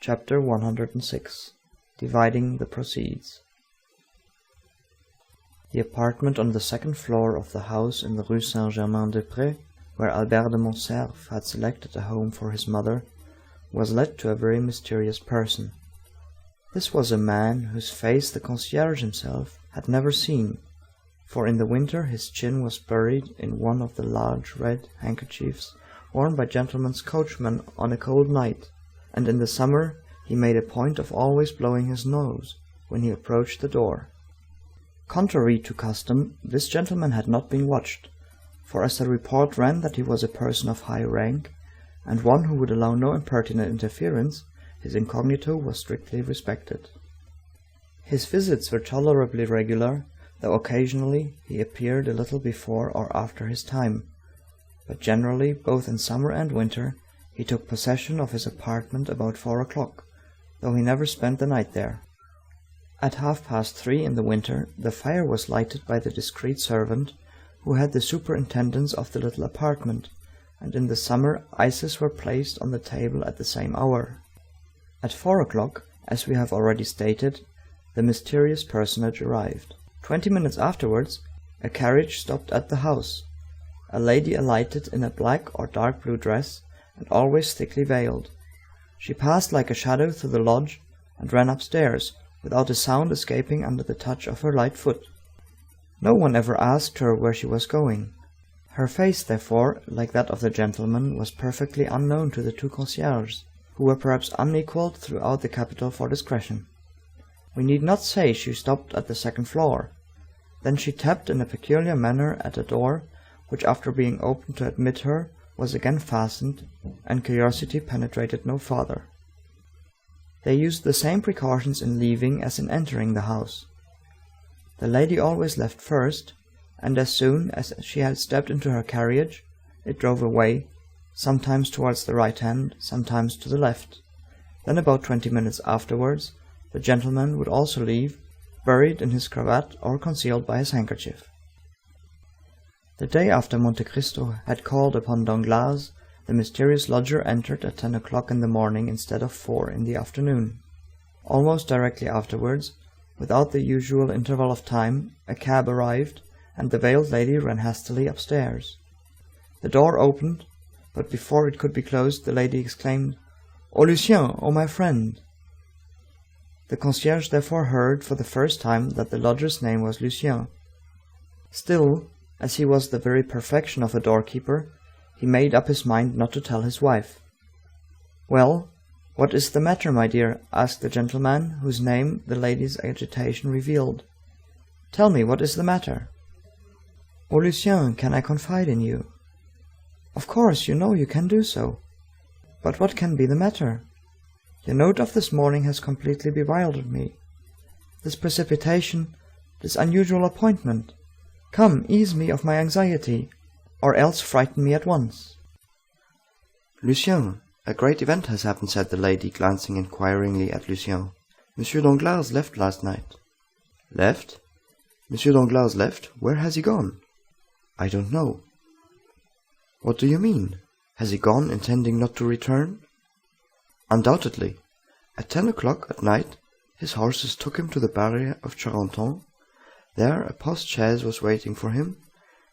Chapter 106. Dividing the Proceeds. The apartment on the second floor of the house in the Rue Saint-Germain-des-Prés, where Albert de Morcerf had selected a home for his mother, was let to a very mysterious person. This was a man whose face the concierge himself had never seen, for in the winter his chin was buried in one of the large red handkerchiefs worn by gentlemen's coachmen on a cold night, and in the summer he made a point of always blowing his nose when he approached the door. Contrary to custom, this gentleman had not been watched, for as the report ran that he was a person of high rank, and one who would allow no impertinent interference, his incognito was strictly respected. His visits were tolerably regular, though occasionally he appeared a little before or after his time, but generally, both in summer and winter, he took possession of his apartment about 4 o'clock, though he never spent the night there. At 3:30 in the winter the fire was lighted by the discreet servant, who had the superintendence of the little apartment, and in the summer ices were placed on the table at the same hour. At 4 o'clock, as we have already stated, the mysterious personage arrived. 20 minutes afterwards, a carriage stopped at the house. A lady alighted in a black or dark blue dress, and always thickly veiled. She passed like a shadow through the lodge, and ran upstairs, without a sound escaping under the touch of her light foot. No one ever asked her where she was going. Her face, therefore, like that of the gentleman, was perfectly unknown to the two concierges, who were perhaps unequalled throughout the capital for discretion. We need not say she stopped at the second floor. Then she tapped in a peculiar manner at a door, which after being opened to admit her, was again fastened, and curiosity penetrated no farther. They used the same precautions in leaving as in entering the house. The lady always left first, and as soon as she had stepped into her carriage, it drove away, sometimes towards the right hand, sometimes to the left. Then about 20 minutes afterwards, the gentleman would also leave, buried in his cravat or concealed by his handkerchief. The day after Monte Cristo had called upon Danglers, the mysterious lodger entered at 10 o'clock in the morning instead of 4 in the afternoon. Almost directly afterwards, without the usual interval of time, a cab arrived, and the veiled lady ran hastily upstairs. The door opened, but before it could be closed the lady exclaimed, "Oh, Lucien! Oh, my friend!" The concierge therefore heard for the first time that the lodger's name was Lucien. Still, as he was the very perfection of a doorkeeper, he made up his mind not to tell his wife. "Well, what is the matter, my dear?" asked the gentleman, whose name the lady's agitation revealed. "Tell me, what is the matter?" "Oh, Lucien, can I confide in you?" "Of course, you know you can do so. But what can be the matter? Your note of this morning has completely bewildered me. This precipitation, this unusual appointment. Come, ease me of my anxiety, or else frighten me at once." "Lucien, a great event has happened," said the lady, glancing inquiringly at Lucien. "Monsieur Danglars left last night." "Left? Monsieur Danglars left? Where has he gone?" "I don't know." "What do you mean? Has he gone intending not to return?" "Undoubtedly. At 10 o'clock at night his horses took him to the barrier of Charenton. There a post-chaise was waiting for him.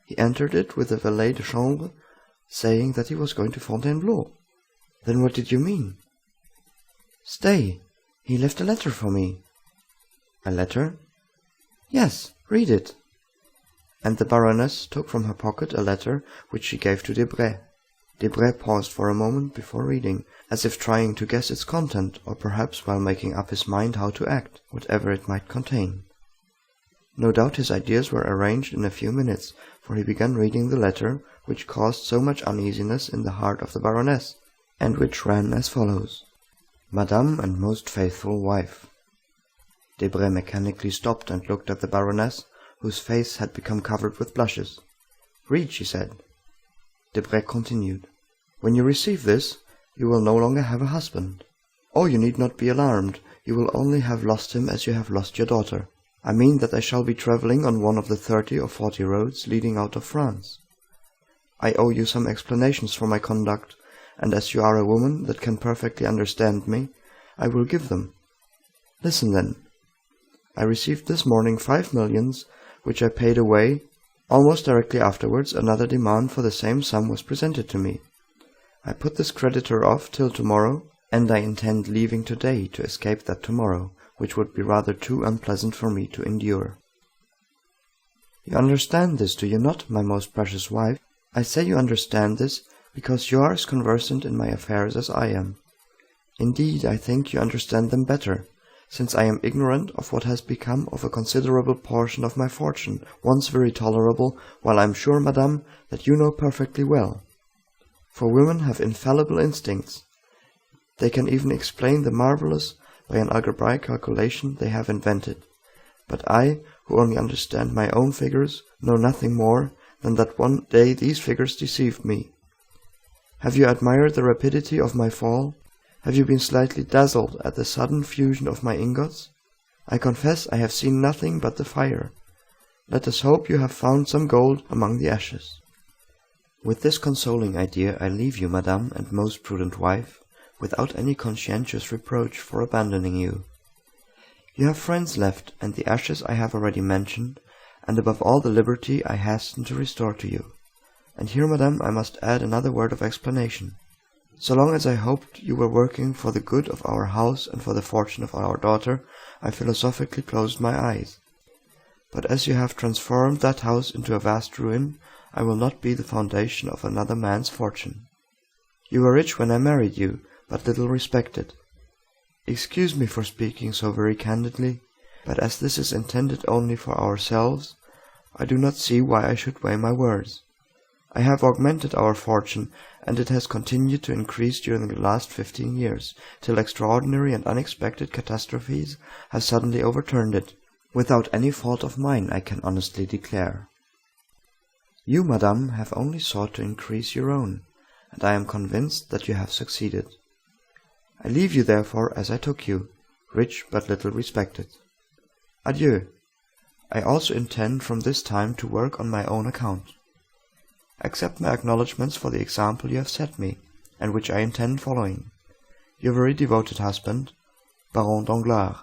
He entered it with a valet de chambre, saying that he was going to Fontainebleau." "Then what did you mean?" "Stay, he left a letter for me." "A letter?" "Yes, read it." And the Baroness took from her pocket a letter which she gave to Debray. Debray paused for a moment before reading, as if trying to guess its content, or perhaps while making up his mind how to act, whatever it might contain. No doubt his ideas were arranged in a few minutes, for he began reading the letter, which caused so much uneasiness in the heart of the Baroness, and which ran as follows: "Madame and most faithful wife." Debray mechanically stopped and looked at the Baroness, whose face had become covered with blushes. "Read," she said. Debray continued: "When you receive this, you will no longer have a husband. Oh, you need not be alarmed, you will only have lost him as you have lost your daughter. I mean that I shall be travelling on one of the 30 or 40 roads leading out of France. I owe you some explanations for my conduct, and as you are a woman that can perfectly understand me, I will give them. Listen then. I received this morning 5 millions, which I paid away. Almost directly afterwards, another demand for the same sum was presented to me. I put this creditor off till tomorrow, and I intend leaving today to escape that tomorrow, which would be rather too unpleasant for me to endure. You understand this, do you not, my most precious wife? I say you understand this, because you are as conversant in my affairs as I am. Indeed, I think you understand them better, since I am ignorant of what has become of a considerable portion of my fortune, once very tolerable, while I am sure, madame, that you know perfectly well. For women have infallible instincts. They can even explain the marvellous by an algebraic calculation they have invented. But I, who only understand my own figures, know nothing more than that one day these figures deceived me. Have you admired the rapidity of my fall? Have you been slightly dazzled at the sudden fusion of my ingots? I confess I have seen nothing but the fire. Let us hope you have found some gold among the ashes. With this consoling idea I leave you, madame and most prudent wife, without any conscientious reproach for abandoning you. You have friends left, and the ashes I have already mentioned, and above all the liberty I hasten to restore to you. And here, madame, I must add another word of explanation. So long as I hoped you were working for the good of our house and for the fortune of our daughter, I philosophically closed my eyes. But as you have transformed that house into a vast ruin, I will not be the foundation of another man's fortune. You were rich when I married you, but little respected. Excuse me for speaking so very candidly, but as this is intended only for ourselves, I do not see why I should weigh my words. I have augmented our fortune, and it has continued to increase during the last 15 years, till extraordinary and unexpected catastrophes have suddenly overturned it, without any fault of mine, I can honestly declare. You, madame, have only sought to increase your own, and I am convinced that you have succeeded. I leave you, therefore, as I took you, rich but little respected. Adieu. I also intend from this time to work on my own account. Accept my acknowledgments for the example you have set me, and which I intend following. Your very devoted husband, Baron Danglers.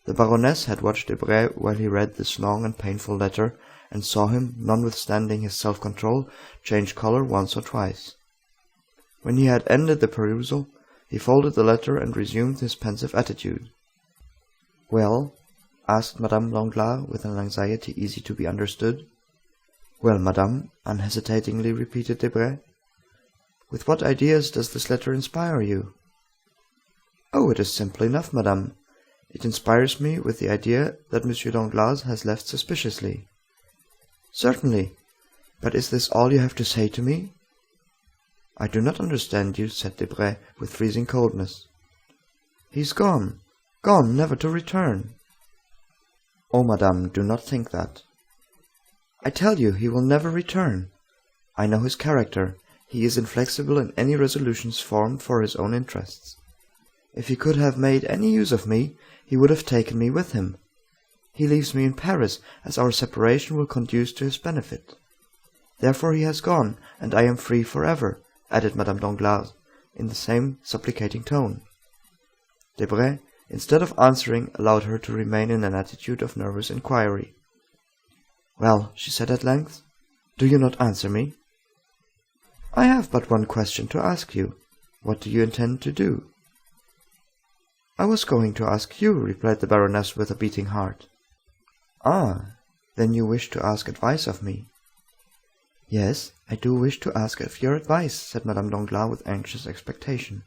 The Baroness had watched Debray while he read this long and painful letter, and saw him, notwithstanding his self-control, change colour once or twice. When he had ended the perusal, he folded the letter and resumed his pensive attitude. "Well?" asked Madame Danglars, with an anxiety easy to be understood. "Well, madame," unhesitatingly repeated Debray. "With what ideas does this letter inspire you?" "Oh, it is simple enough, madame. It inspires me with the idea that Monsieur Danglars has left suspiciously." "Certainly. But is this all you have to say to me?" "I do not understand you," said Debray, with freezing coldness. "He's gone, gone, never to return." "Oh, madame, do not think that." "I tell you he will never return. I know his character. He is inflexible in any resolutions formed for his own interests. If he could have made any use of me, he would have taken me with him. He leaves me in Paris, as our separation will conduce to his benefit. Therefore he has gone, and I am free forever," added Madame Danglars, in the same supplicating tone. Debray, instead of answering, allowed her to remain in an attitude of nervous inquiry. "Well," she said at length, "do you not answer me?" "I have but one question to ask you. What do you intend to do?" "I was going to ask you," replied the Baroness with a beating heart. "Ah, then you wish to ask advice of me?" "Yes, I do wish to ask of your advice," said Madame Danglars with anxious expectation.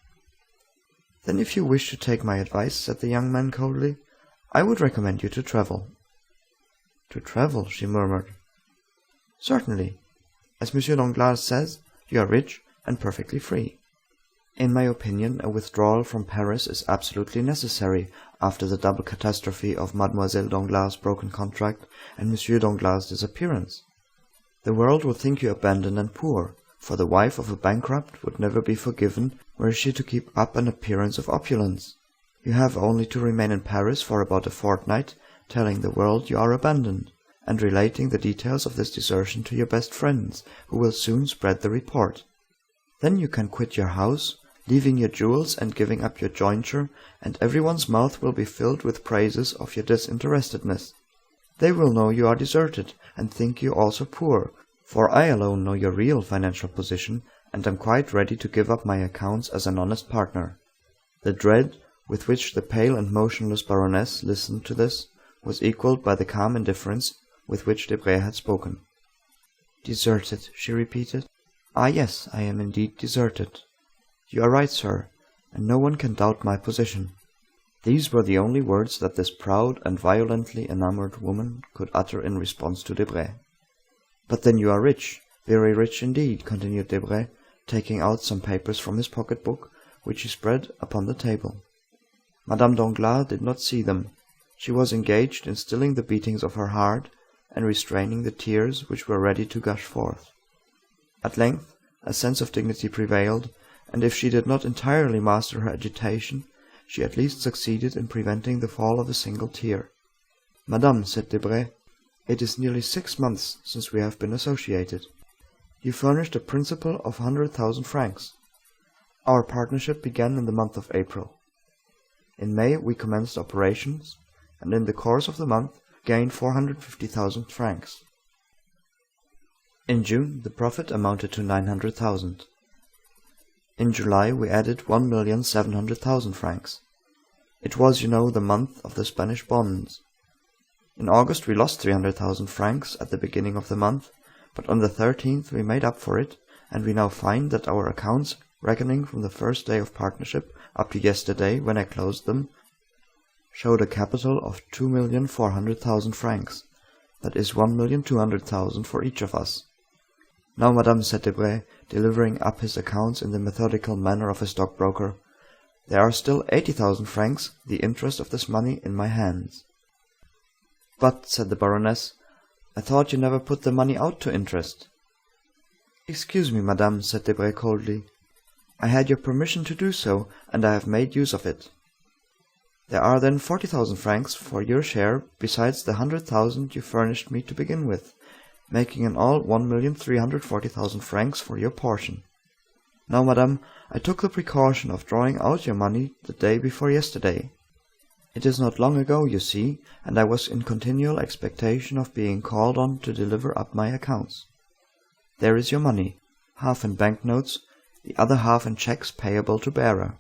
"Then if you wish to take my advice," said the young man coldly, "I would recommend you to travel." "To travel," she murmured. "Certainly. As Monsieur Danglars says, you are rich and perfectly free. In my opinion, a withdrawal from Paris is absolutely necessary after the double catastrophe of Mademoiselle Danglars' broken contract and Monsieur Danglars' disappearance. The world will think you abandoned and poor, for the wife of a bankrupt would never be forgiven were she to keep up an appearance of opulence. You have only to remain in Paris for about a fortnight, telling the world you are abandoned, and relating the details of this desertion to your best friends, who will soon spread the report. Then you can quit your house, leaving your jewels and giving up your jointure, and everyone's mouth will be filled with praises of your disinterestedness. They will know you are deserted, and think you also poor, for I alone know your real financial position, and am quite ready to give up my accounts as an honest partner." The dread with which the pale and motionless Baroness listened to this was equalled by the calm indifference with which Debray had spoken. "Deserted," she repeated. "Ah, yes, I am indeed deserted. You are right, sir, and no one can doubt my position." These were the only words that this proud and violently enamoured woman could utter in response to Debray. "But then you are rich, very rich indeed," continued Debray, taking out some papers from his pocket-book, which he spread upon the table. Madame Danglars did not see them. She was engaged in stilling the beatings of her heart, and restraining the tears which were ready to gush forth. At length a sense of dignity prevailed, and if she did not entirely master her agitation, she at least succeeded in preventing the fall of a single tear. "Madame," said Debray, "it is nearly 6 months since we have been associated. You furnished a principal of 100,000 francs. Our partnership began in the month of April. In May we commenced operations, and in the course of the month gained 450,000 francs. In June the profit amounted to 900,000. In July we added 1,700,000 francs. It was, you know, the month of the Spanish bonds. In August we lost 300,000 francs at the beginning of the month, but on the 13th we made up for it, and we now find that our accounts, reckoning from the first day of partnership up to yesterday when I closed them, showed a capital of 2,400,000 francs, that is 1,200,000 for each of us. Now, madame, said Debray, delivering up his accounts in the methodical manner of a stockbroker, there are still 80,000 francs, the interest of this money, in my hands. But, said the Baroness, I thought you never put the money out to interest. Excuse me, madame, said Debray coldly. I had your permission to do so, and I have made use of it. There are then 40,000 francs for your share, besides the 100,000 you furnished me to begin with, making in all 1,340,000 francs for your portion. Now, madame, I took the precaution of drawing out your money the day before yesterday. It is not long ago, you see, and I was in continual expectation of being called on to deliver up my accounts. There is your money, half in banknotes, the other half in cheques payable to bearer.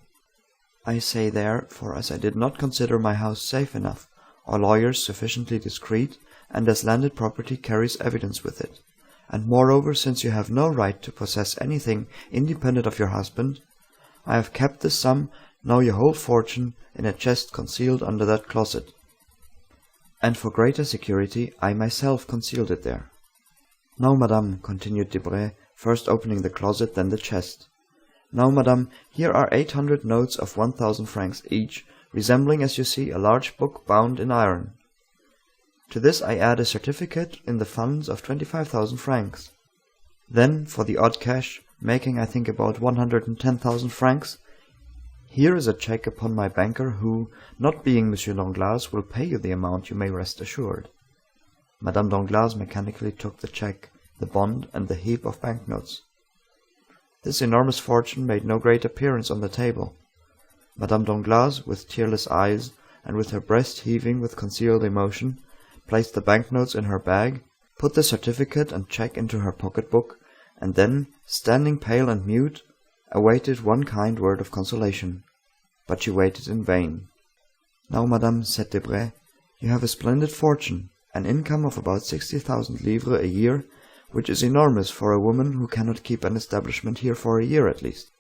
I say there, for as I did not consider my house safe enough, or lawyers sufficiently discreet, and as landed property carries evidence with it, and moreover, since you have no right to possess anything independent of your husband, I have kept this sum, now your whole fortune, in a chest concealed under that closet. And for greater security, I myself concealed it there. Now, madame, continued Debray, first opening the closet, then the chest. Now, madame, here are 800 notes of 1,000 francs each, resembling, as you see, a large book bound in iron. To this I add a certificate in the funds of 25,000 francs. Then, for the odd cash, making, I think, about 110,000 francs, here is a cheque upon my banker, who, not being Monsieur Danglars, will pay you the amount, you may rest assured. Madame Danglars mechanically took the cheque, the bond, and the heap of banknotes. This enormous fortune made no great appearance on the table. Madame Danglars, with tearless eyes, and with her breast heaving with concealed emotion, placed the banknotes in her bag, put the certificate and cheque into her pocket-book, and then, standing pale and mute, awaited one kind word of consolation. But she waited in vain. Now, madame, said Debray, you have a splendid fortune, an income of about 60,000 livres a year, which is enormous for a woman who cannot keep an establishment here for a year at least.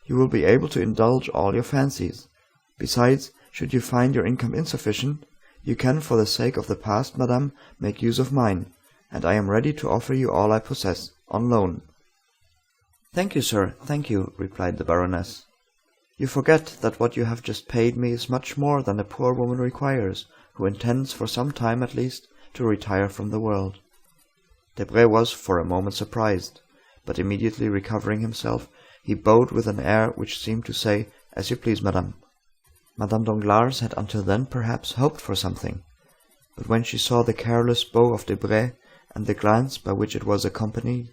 You will be able to indulge all your fancies. Besides, should you find your income insufficient, you can, for the sake of the past, madame, make use of mine, and I am ready to offer you all I possess, on loan. Thank you, sir, thank you, replied the Baroness. You forget that what you have just paid me is much more than a poor woman requires, who intends, for some time at least, to retire from the world. Debray was for a moment surprised, but immediately recovering himself, he bowed with an air which seemed to say, As you please, madame. Madame Danglars had until then perhaps hoped for something, but when she saw the careless bow of Debray, and the glance by which it was accompanied,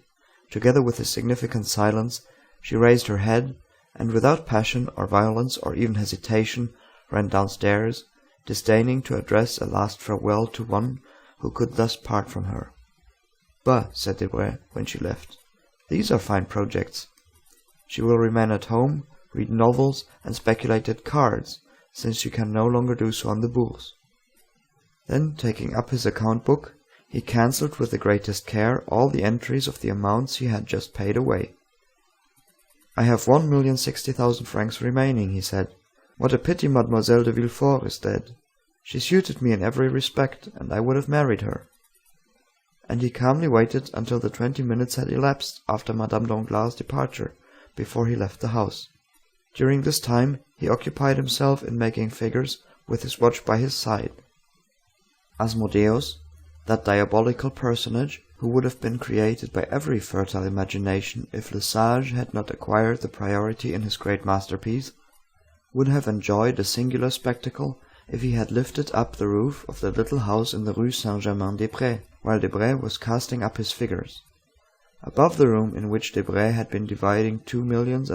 together with his significant silence, she raised her head, and without passion or violence or even hesitation ran downstairs, disdaining to address a last farewell to one who could thus part from her. "Bah," said Debray, when she left, "these are fine projects. She will remain at home, read novels, and speculate at cards, since she can no longer do so on the Bourse." Then, taking up his account-book, he cancelled with the greatest care all the entries of the amounts he had just paid away. "I have 1,060,000 francs remaining," he said. "What a pity Mademoiselle de Villefort is dead. She suited me in every respect, and I would have married her." And he calmly waited until the 20 minutes had elapsed after Madame Danglars' departure, before he left the house. During this time he occupied himself in making figures with his watch by his side. Asmodeus, that diabolical personage who would have been created by every fertile imagination if Le Sage had not acquired the priority in his great masterpiece, would have enjoyed a singular spectacle if he had lifted up the roof of the little house in the Rue Saint-Germain-des-Prés, while Debray was casting up his figures. Above the room in which Debray had been dividing 2,5 millions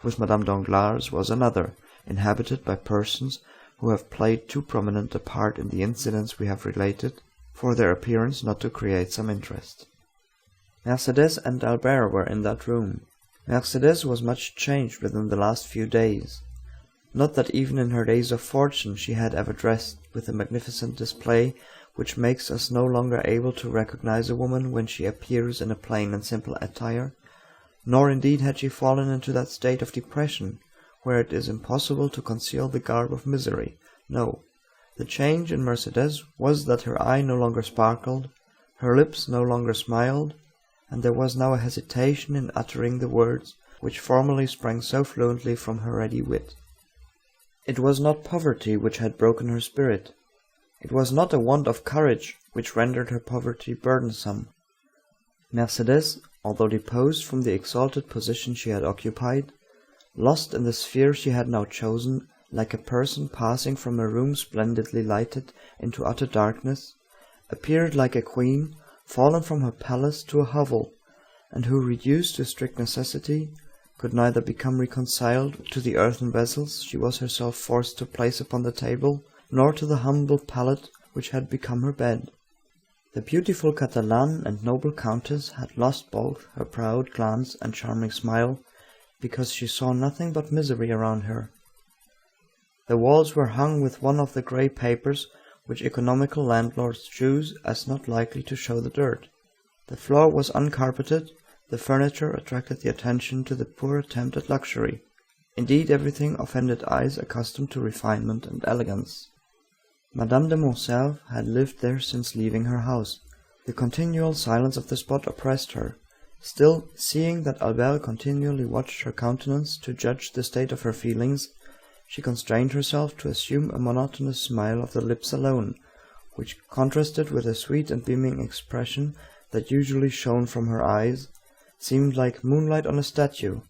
with Madame Danglars was another, inhabited by persons who have played too prominent a part in the incidents we have related, for their appearance not to create some interest. Mercédès and Albert were in that room. Mercédès was much changed within the last few days. Not that even in her days of fortune she had ever dressed with a magnificent display which makes us no longer able to recognize a woman when she appears in a plain and simple attire, nor indeed had she fallen into that state of depression where it is impossible to conceal the garb of misery. No, the change in Mercédès was that her eye no longer sparkled, her lips no longer smiled, and there was now a hesitation in uttering the words which formerly sprang so fluently from her ready wit. It was not poverty which had broken her spirit. It was not a want of courage which rendered her poverty burdensome. Mercédès, although deposed from the exalted position she had occupied, lost in the sphere she had now chosen, like a person passing from a room splendidly lighted into utter darkness, appeared like a queen fallen from her palace to a hovel, and who, reduced to strict necessity, could neither become reconciled to the earthen vessels she was herself forced to place upon the table, nor to the humble pallet which had become her bed. The beautiful Catalane and noble Countess had lost both her proud glance and charming smile, because she saw nothing but misery around her. The walls were hung with one of the grey papers which economical landlords choose as not likely to show the dirt. The floor was uncarpeted, the furniture attracted the attention to the poor attempt at luxury. Indeed, everything offended eyes accustomed to refinement and elegance. Madame de Morcerf had lived there since leaving her house. The continual silence of the spot oppressed her. Still, seeing that Albert continually watched her countenance to judge the state of her feelings, she constrained herself to assume a monotonous smile of the lips alone, which contrasted with the sweet and beaming expression that usually shone from her eyes, seemed like moonlight on a statue,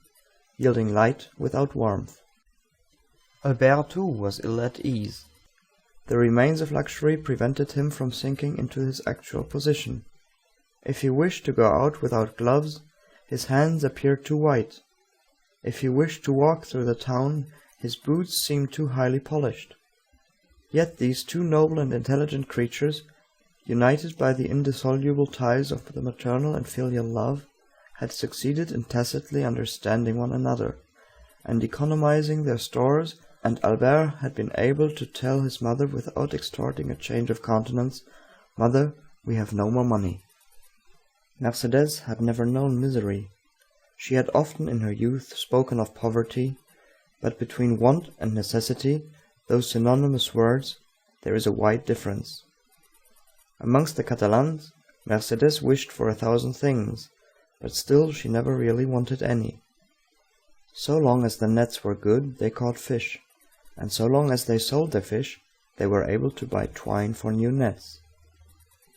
yielding light without warmth. Albert, too, was ill at ease. The remains of luxury prevented him from sinking into his actual position. If he wished to go out without gloves, his hands appeared too white. If he wished to walk through the town, his boots seemed too highly polished. Yet these two noble and intelligent creatures, united by the indissoluble ties of the maternal and filial love, had succeeded in tacitly understanding one another, and economizing their stores, and Albert had been able to tell his mother without extorting a change of countenance, "Mother, we have no more money." Mercédès had never known misery. She had often in her youth spoken of poverty, but between want and necessity, those synonymous words, there is a wide difference. Amongst the Catalans, Mercédès wished for 1,000 things, but still she never really wanted any. So long as the nets were good, they caught fish, and so long as they sold their fish, they were able to buy twine for new nets.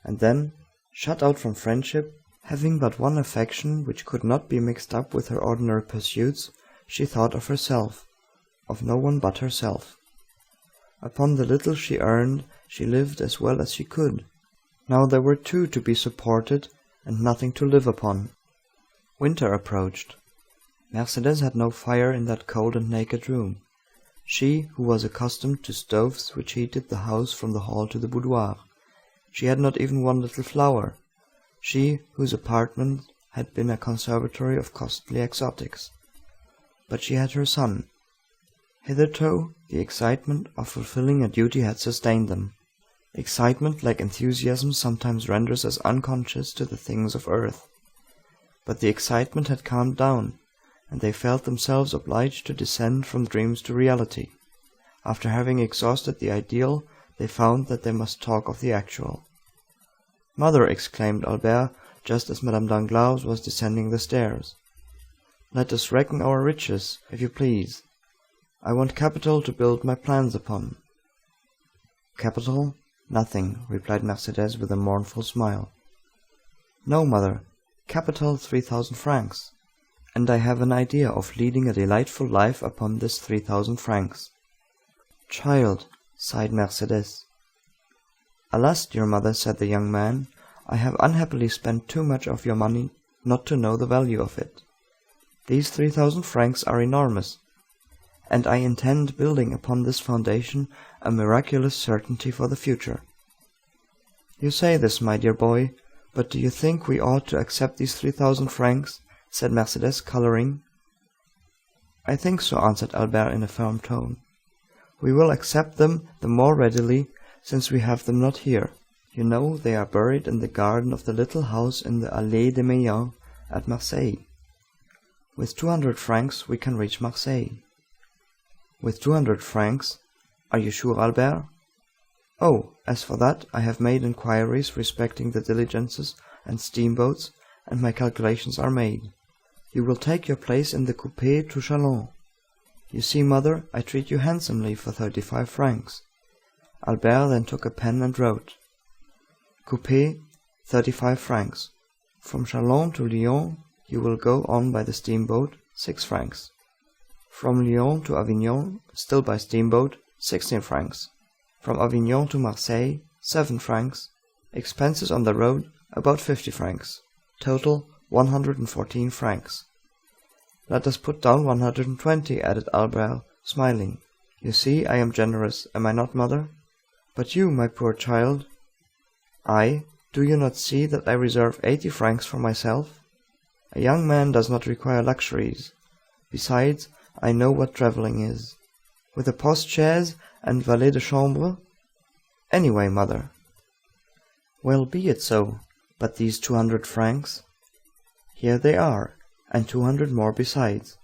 And then, shut out from friendship, having but one affection which could not be mixed up with her ordinary pursuits, she thought of herself, of no one but herself. Upon the little she earned, she lived as well as she could. Now there were two to be supported, and nothing to live upon. Winter approached. Mercédès had no fire in that cold and naked room. She, who was accustomed to stoves which heated the house from the hall to the boudoir. She had not even one little flower. She, whose apartment had been a conservatory of costly exotics. But she had her son. Hitherto, the excitement of fulfilling a duty had sustained them. Excitement, like enthusiasm, sometimes renders us unconscious to the things of earth. But the excitement had calmed down, and they felt themselves obliged to descend from dreams to reality. After having exhausted the ideal, they found that they must talk of the actual. "Mother," exclaimed Albert, just as Madame Danglars was descending the stairs, "let us reckon our riches, if you please. I want capital to build my plans upon." "Capital? Nothing," replied Mercédès with a mournful smile. "No, mother, capital 3,000 francs, and I have an idea of leading a delightful life upon this 3,000 francs." "Child," sighed Mercédès. "Alas, dear mother," said the young man, "I have unhappily spent too much of your money not to know the value of it. These 3,000 francs are enormous, and I intend building upon this foundation a miraculous certainty for the future." "You say this, my dear boy, but do you think we ought to accept these 3,000 francs?" said Mercédès, coloring. "I think so," answered Albert in a firm tone. "We will accept them the more readily, since we have them not here. You know they are buried in the garden of the little house in the Allée des Meillards at Marseilles. With 200 francs we can reach Marseilles." "With 200 francs? Are you sure, Albert?" "Oh, as for that, I have made inquiries respecting the diligences and steamboats, and my calculations are made. You will take your place in the coupé to Chalons. You see, mother, I treat you handsomely for 35 francs. Albert then took a pen and wrote: "Coupé, 35 francs. From Chalons to Lyon you will go on by the steamboat, 6 francs. From Lyon to Avignon, still by steamboat, 16 francs. From Avignon to Marseilles, 7 francs. Expenses on the road, about 50 francs. Total, 114 francs. "Let us put down 120, added Albert, smiling. "You see I am generous, am I not, mother? But you, my poor child?" "I? Do you not see that I reserve 80 francs for myself? A young man does not require luxuries. Besides, I know what travelling is. With a post-chaise and valet de chambre? Anyway, mother." "Well, be it so. But these 200 francs?" "Here they are, and 200 more besides.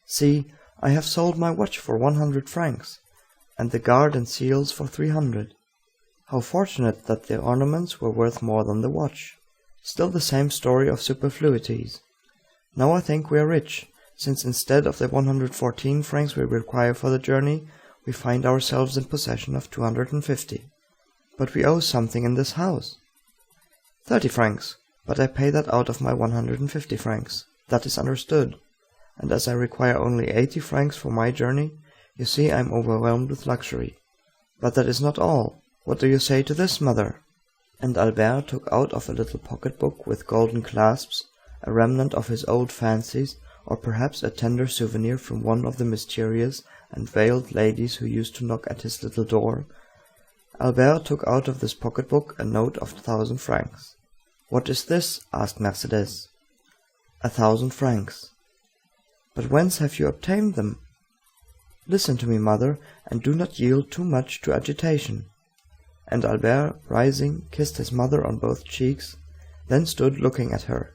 See, I have sold my watch for 100 francs, and the guard and seals for 300. How fortunate that the ornaments were worth more than the watch. Still the same story of superfluities. Now I think we are rich, since instead of the 114 francs we require for the journey, we find ourselves in possession of 250. But we owe something in this house." 30 francs, but I pay that out of my 150 francs. That is understood. And as I require only 80 francs for my journey, you see I am overwhelmed with luxury. But that is not all. What do you say to this, mother?" And Albert took out of a little pocket-book with golden clasps a remnant of his old fancies, or perhaps a tender souvenir from one of the mysterious and veiled ladies who used to knock at his little door. Albert took out of this pocket-book a note of 1,000 francs. "What is this?" asked Mercédès. 1,000 francs. "But whence have you obtained them?" "Listen to me, mother, and do not yield too much to agitation." And Albert, rising, kissed his mother on both cheeks, then stood looking at her.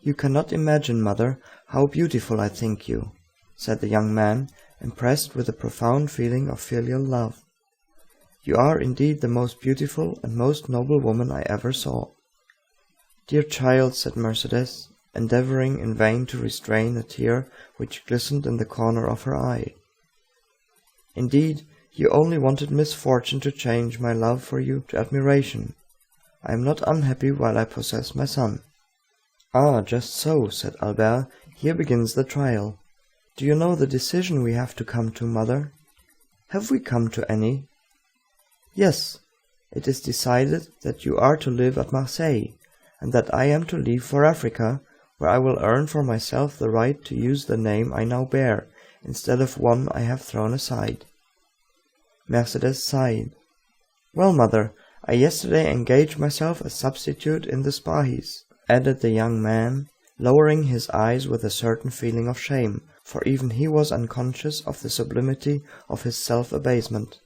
"You cannot imagine, mother, how beautiful I think you," said the young man, impressed with a profound feeling of filial love. "You are indeed the most beautiful and most noble woman I ever saw." "Dear child," said Mercédès, endeavoring in vain to restrain a tear which glistened in the corner of her eye. "Indeed, you only wanted misfortune to change my love for you to admiration. I am not unhappy while I possess my son." "Ah, just so," said Albert, "here begins the trial. Do you know the decision we have to come to, mother?" "Have we come to any?" "Yes. It is decided that you are to live at Marseilles, and that I am to leave for Africa, where I will earn for myself the right to use the name I now bear, instead of one I have thrown aside." Mercédès sighed. "Well, mother, I yesterday engaged myself as substitute in the Spahis," added the young man, lowering his eyes with a certain feeling of shame, for even he was unconscious of the sublimity of his self-abasement.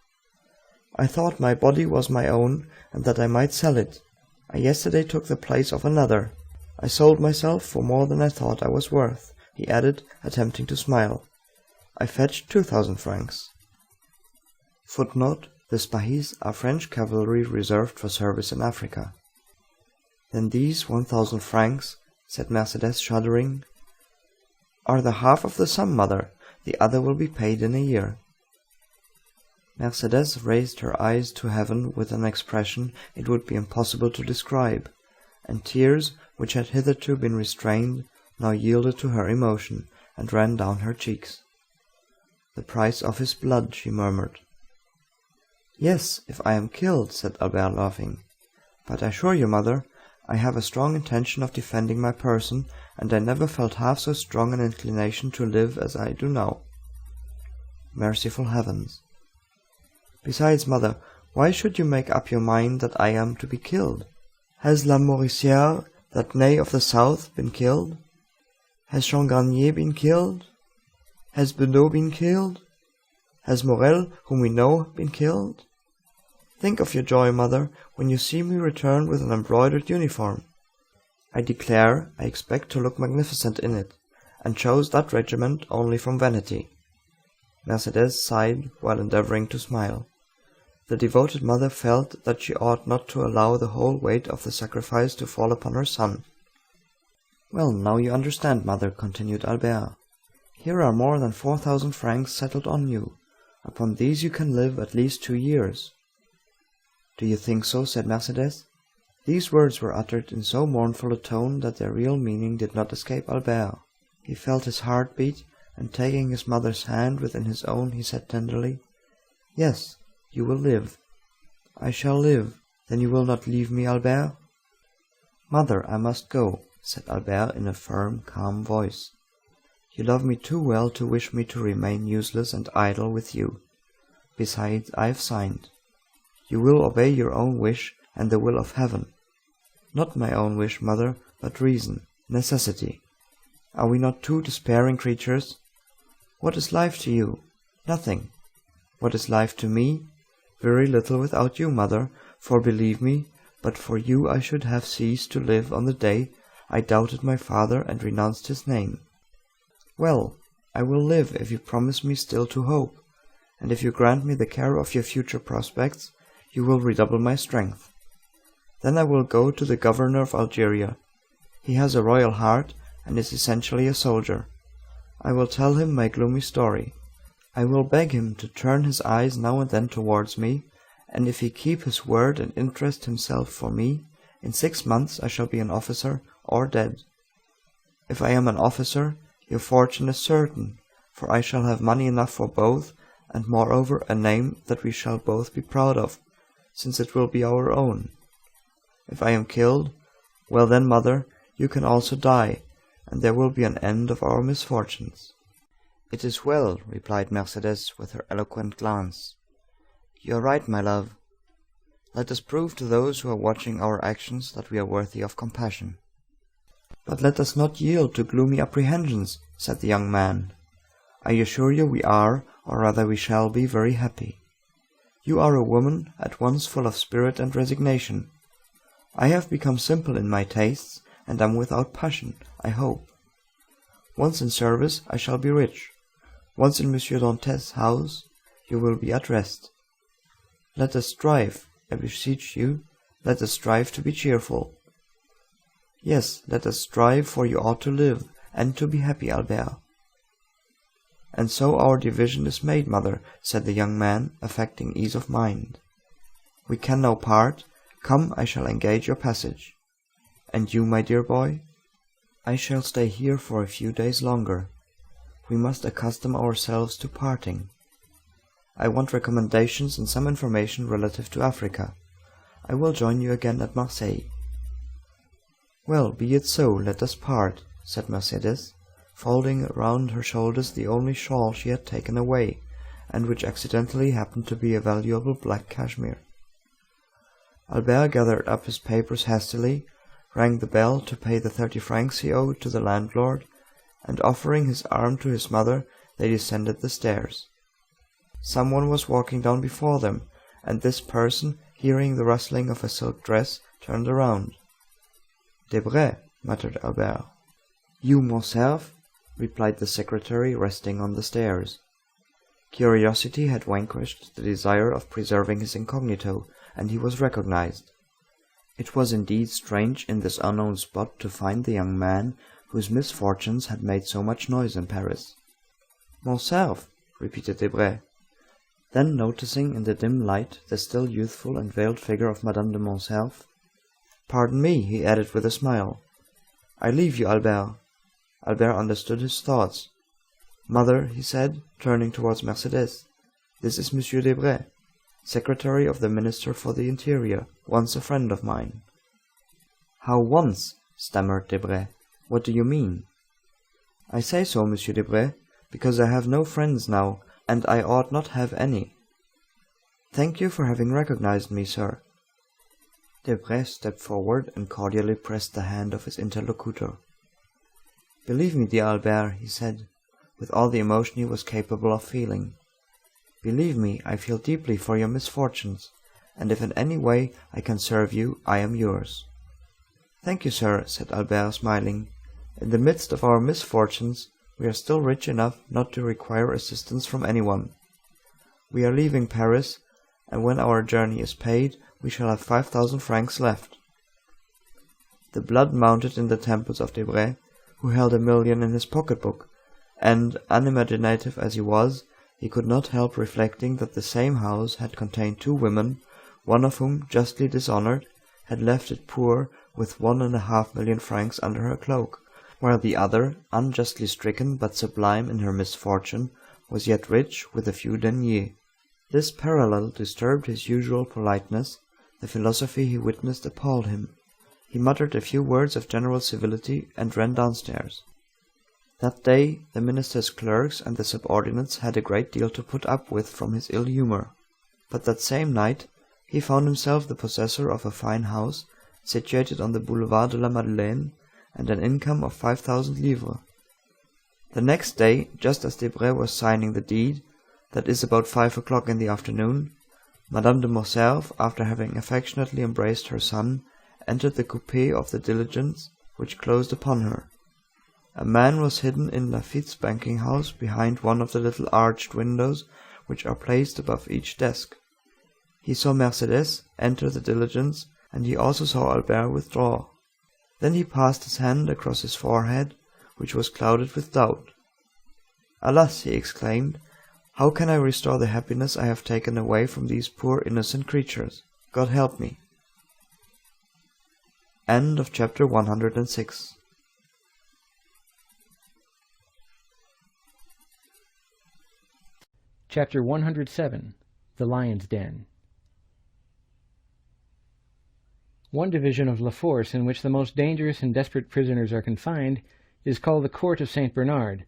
"I thought my body was my own, and that I might sell it. I yesterday took the place of another. I sold myself for more than I thought I was worth," he added, attempting to smile. "I fetched 2,000 francs. Footnote: the Spahis are French cavalry reserved for service in Africa. "Then these 1,000 francs," said Mercédès, shuddering, "are the half of the sum, mother. The other will be paid in a year." Mercédès raised her eyes to heaven with an expression it would be impossible to describe, and tears, which had hitherto been restrained, now yielded to her emotion, and ran down her cheeks. "The price of his blood," she murmured. "Yes, if I am killed," said Albert, laughing. "But I assure you, mother, I have a strong intention of defending my person, and I never felt half so strong an inclination to live as I do now." Merciful heavens! "Besides, mother, why should you make up your mind that I am to be killed? Has La Moricière, that nay of the south, been killed? Has Changarnier been killed? Has Bedeau been killed? Has Morel, whom we know, been killed? Think of your joy, mother, when you see me return with an embroidered uniform. I declare I expect to look magnificent in it, and chose that regiment only from vanity." Mercédès sighed while endeavoring to smile. The devoted mother felt that she ought not to allow the whole weight of the sacrifice to fall upon her son. "Well, now you understand, mother," continued Albert. "Here are more than 4,000 francs settled on you. Upon these you can live at least 2 years." "Do you think so?" said Mercédès. These words were uttered in so mournful a tone that their real meaning did not escape Albert. He felt his heart beat, and taking his mother's hand within his own, he said tenderly, "Yes, you will live." "I shall live. Then you will not leave me, Albert?" "Mother, I must go," said Albert in a firm, calm voice. "You love me too well to wish me to remain useless and idle with you. Besides, I have signed. You will obey your own wish and the will of heaven. Not my own wish, mother, but reason, necessity. Are we not two despairing creatures? What is life to you? Nothing. What is life to me? Very little without you, mother, for believe me, but for you I should have ceased to live on the day I doubted my father and renounced his name. Well, I will live if you promise me still to hope, and if you grant me the care of your future prospects, you will redouble my strength. Then I will go to the governor of Algeria. He has a royal heart, and is essentially a soldier. I will tell him my gloomy story. I will beg him to turn his eyes now and then towards me, and if he keep his word and interest himself for me, in 6 months I shall be an officer or dead. If I am an officer, your fortune is certain, for I shall have money enough for both, and moreover a name that we shall both be proud of, since it will be our own. If I am killed, well then, mother, you can also die, and there will be an end of our misfortunes." "It is well," replied Mercédès with her eloquent glance. "You are right, my love. Let us prove to those who are watching our actions that we are worthy of compassion." "But let us not yield to gloomy apprehensions," said the young man. "I assure you we are, or rather we shall be, very happy. You are a woman at once full of spirit and resignation. I have become simple in my tastes, and am without passion, I hope. Once in service, I shall be rich. Once in Monsieur Dantes' house, you will be at rest. Let us strive, I beseech you, let us strive to be cheerful. Yes, let us strive, for you ought to live, and to be happy, Albert." "And so our division is made, mother," said the young man, affecting ease of mind. "We can now part. Come, I shall engage your passage. And you, my dear boy?" "I shall stay here for a few days longer. We must accustom ourselves to parting. I want recommendations and some information relative to Africa. I will join you again at Marseilles." "Well, be it so, let us part. said Mercedes, folding around her shoulders the only shawl she had taken away, and which accidentally happened to be a valuable black cashmere. Albert gathered up his papers hastily, rang the bell to pay the 30 francs he owed to the landlord, and offering his arm to his mother, they descended the stairs. Someone was walking down before them, and this person, hearing the rustling of a silk dress, turned around. "Debray," muttered Albert. "You, Morcerf?" replied the secretary, resting on the stairs. Curiosity had vanquished the desire of preserving his incognito, and he was recognized. It was indeed strange in this unknown spot to find the young man whose misfortunes had made so much noise in Paris. "Morcerf," repeated Debray. Then noticing in the dim light the still youthful and veiled figure of Madame de Morcerf, "Pardon me," he added with a smile. "I leave you, Albert." Albert understood his thoughts. "Mother," he said, turning towards Mercedes, "this is Monsieur Debray, secretary of the Minister for the Interior, once a friend of mine." "How once?" stammered Debray. "What do you mean?" "I say so, Monsieur Debray, because I have no friends now, and I ought not have any." "Thank you for having recognized me, sir." Debray stepped forward and cordially pressed the hand of his interlocutor. "Believe me, dear Albert," he said, with all the emotion he was capable of feeling. "Believe me, I feel deeply for your misfortunes, and if in any way I can serve you, I am yours." "Thank you, sir," said Albert, smiling. "In the midst of our misfortunes, we are still rich enough not to require assistance from anyone. We are leaving Paris, and when our journey is paid, we shall have 5,000 francs left." The blood mounted in the temples of Debray, who held 1,000,000 in his pocketbook, and, unimaginative as he was, he could not help reflecting that the same house had contained 2 women, one of whom, justly dishonored, had left it poor with 1.5 million francs under her cloak, while the other, unjustly stricken but sublime in her misfortune, was yet rich with a few deniers. This parallel disturbed his usual politeness, the philosophy he witnessed appalled him. He muttered a few words of general civility, and ran downstairs. That day the minister's clerks and the subordinates had a great deal to put up with from his ill humor, but that same night he found himself the possessor of a fine house, situated on the Boulevard de la Madeleine, and an income of 5,000 livres. The next day, just as Debray was signing the deed, that is about 5 o'clock in the afternoon, Madame de Morcerf, after having affectionately embraced her son, entered the coupé of the diligence, which closed upon her. A man was hidden in Laffitte's banking house behind one of the little arched windows which are placed above each desk. He saw Mercedes enter the diligence, and he also saw Albert withdraw. Then he passed his hand across his forehead, which was clouded with doubt. "Alas!" he exclaimed, "how can I restore the happiness I have taken away from these poor innocent creatures? God help me!" End of chapter 106. Chapter 107. The Lion's Den. One division of La Force in which the most dangerous and desperate prisoners are confined is called the Court of St. Bernard.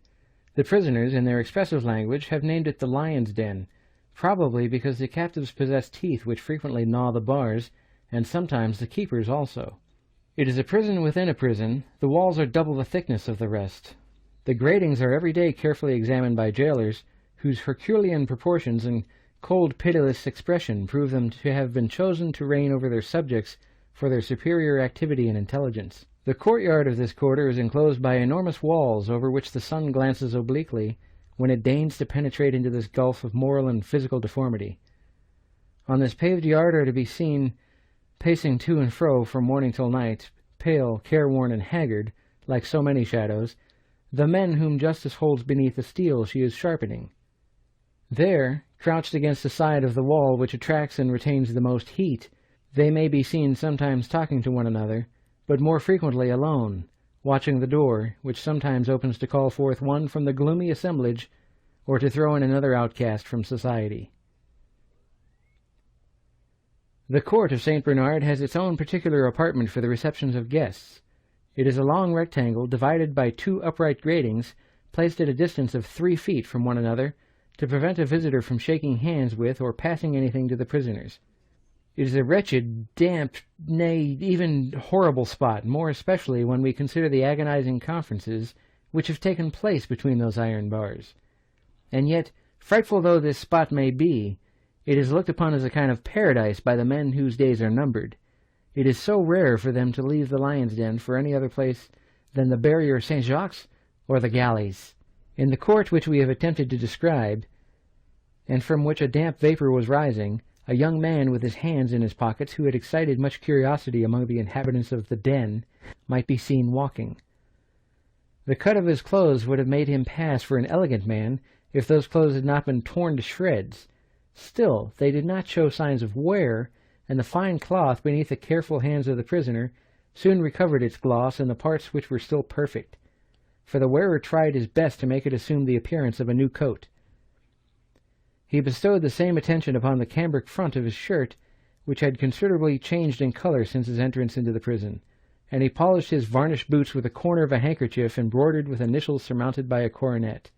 The prisoners, in their expressive language, have named it the Lion's Den, probably because the captives possess teeth which frequently gnaw the bars, and sometimes the keepers also. It is a prison within a prison. The walls are double the thickness of the rest. The gratings are every day carefully examined by jailers, whose Herculean proportions and cold, pitiless expression prove them to have been chosen to reign over their subjects for their superior activity and intelligence. The courtyard of this quarter is enclosed by enormous walls over which the sun glances obliquely when it deigns to penetrate into this gulf of moral and physical deformity. On this paved yard are to be seen, pacing to and fro from morning till night, pale, careworn, and haggard, like so many shadows, the men whom justice holds beneath the steel she is sharpening. There, crouched against the side of the wall which attracts and retains the most heat, they may be seen sometimes talking to one another, but more frequently alone, watching the door, which sometimes opens to call forth one from the gloomy assemblage, or to throw in another outcast from society. The court of St. Bernard has its own particular apartment for the receptions of guests. It is a long rectangle divided by 2 upright gratings placed at a distance of 3 feet from one another to prevent a visitor from shaking hands with or passing anything to the prisoners. It is a wretched, damp, nay, even horrible spot, more especially when we consider the agonizing conferences which have taken place between those iron bars. And yet, frightful though this spot may be, it is looked upon as a kind of paradise by the men whose days are numbered. It is so rare for them to leave the lion's den for any other place than the barrier Saint-Jacques or the galleys. In the court which we have attempted to describe, and from which a damp vapor was rising, a young man with his hands in his pockets, who had excited much curiosity among the inhabitants of the den, might be seen walking. The cut of his clothes would have made him pass for an elegant man if those clothes had not been torn to shreds. Still, they did not show signs of wear, and the fine cloth beneath the careful hands of the prisoner soon recovered its gloss in the parts which were still perfect, for the wearer tried his best to make it assume the appearance of a new coat. He bestowed the same attention upon the cambric front of his shirt, which had considerably changed in color since his entrance into the prison, and he polished his varnished boots with a corner of a handkerchief embroidered with initials surmounted by a coronet.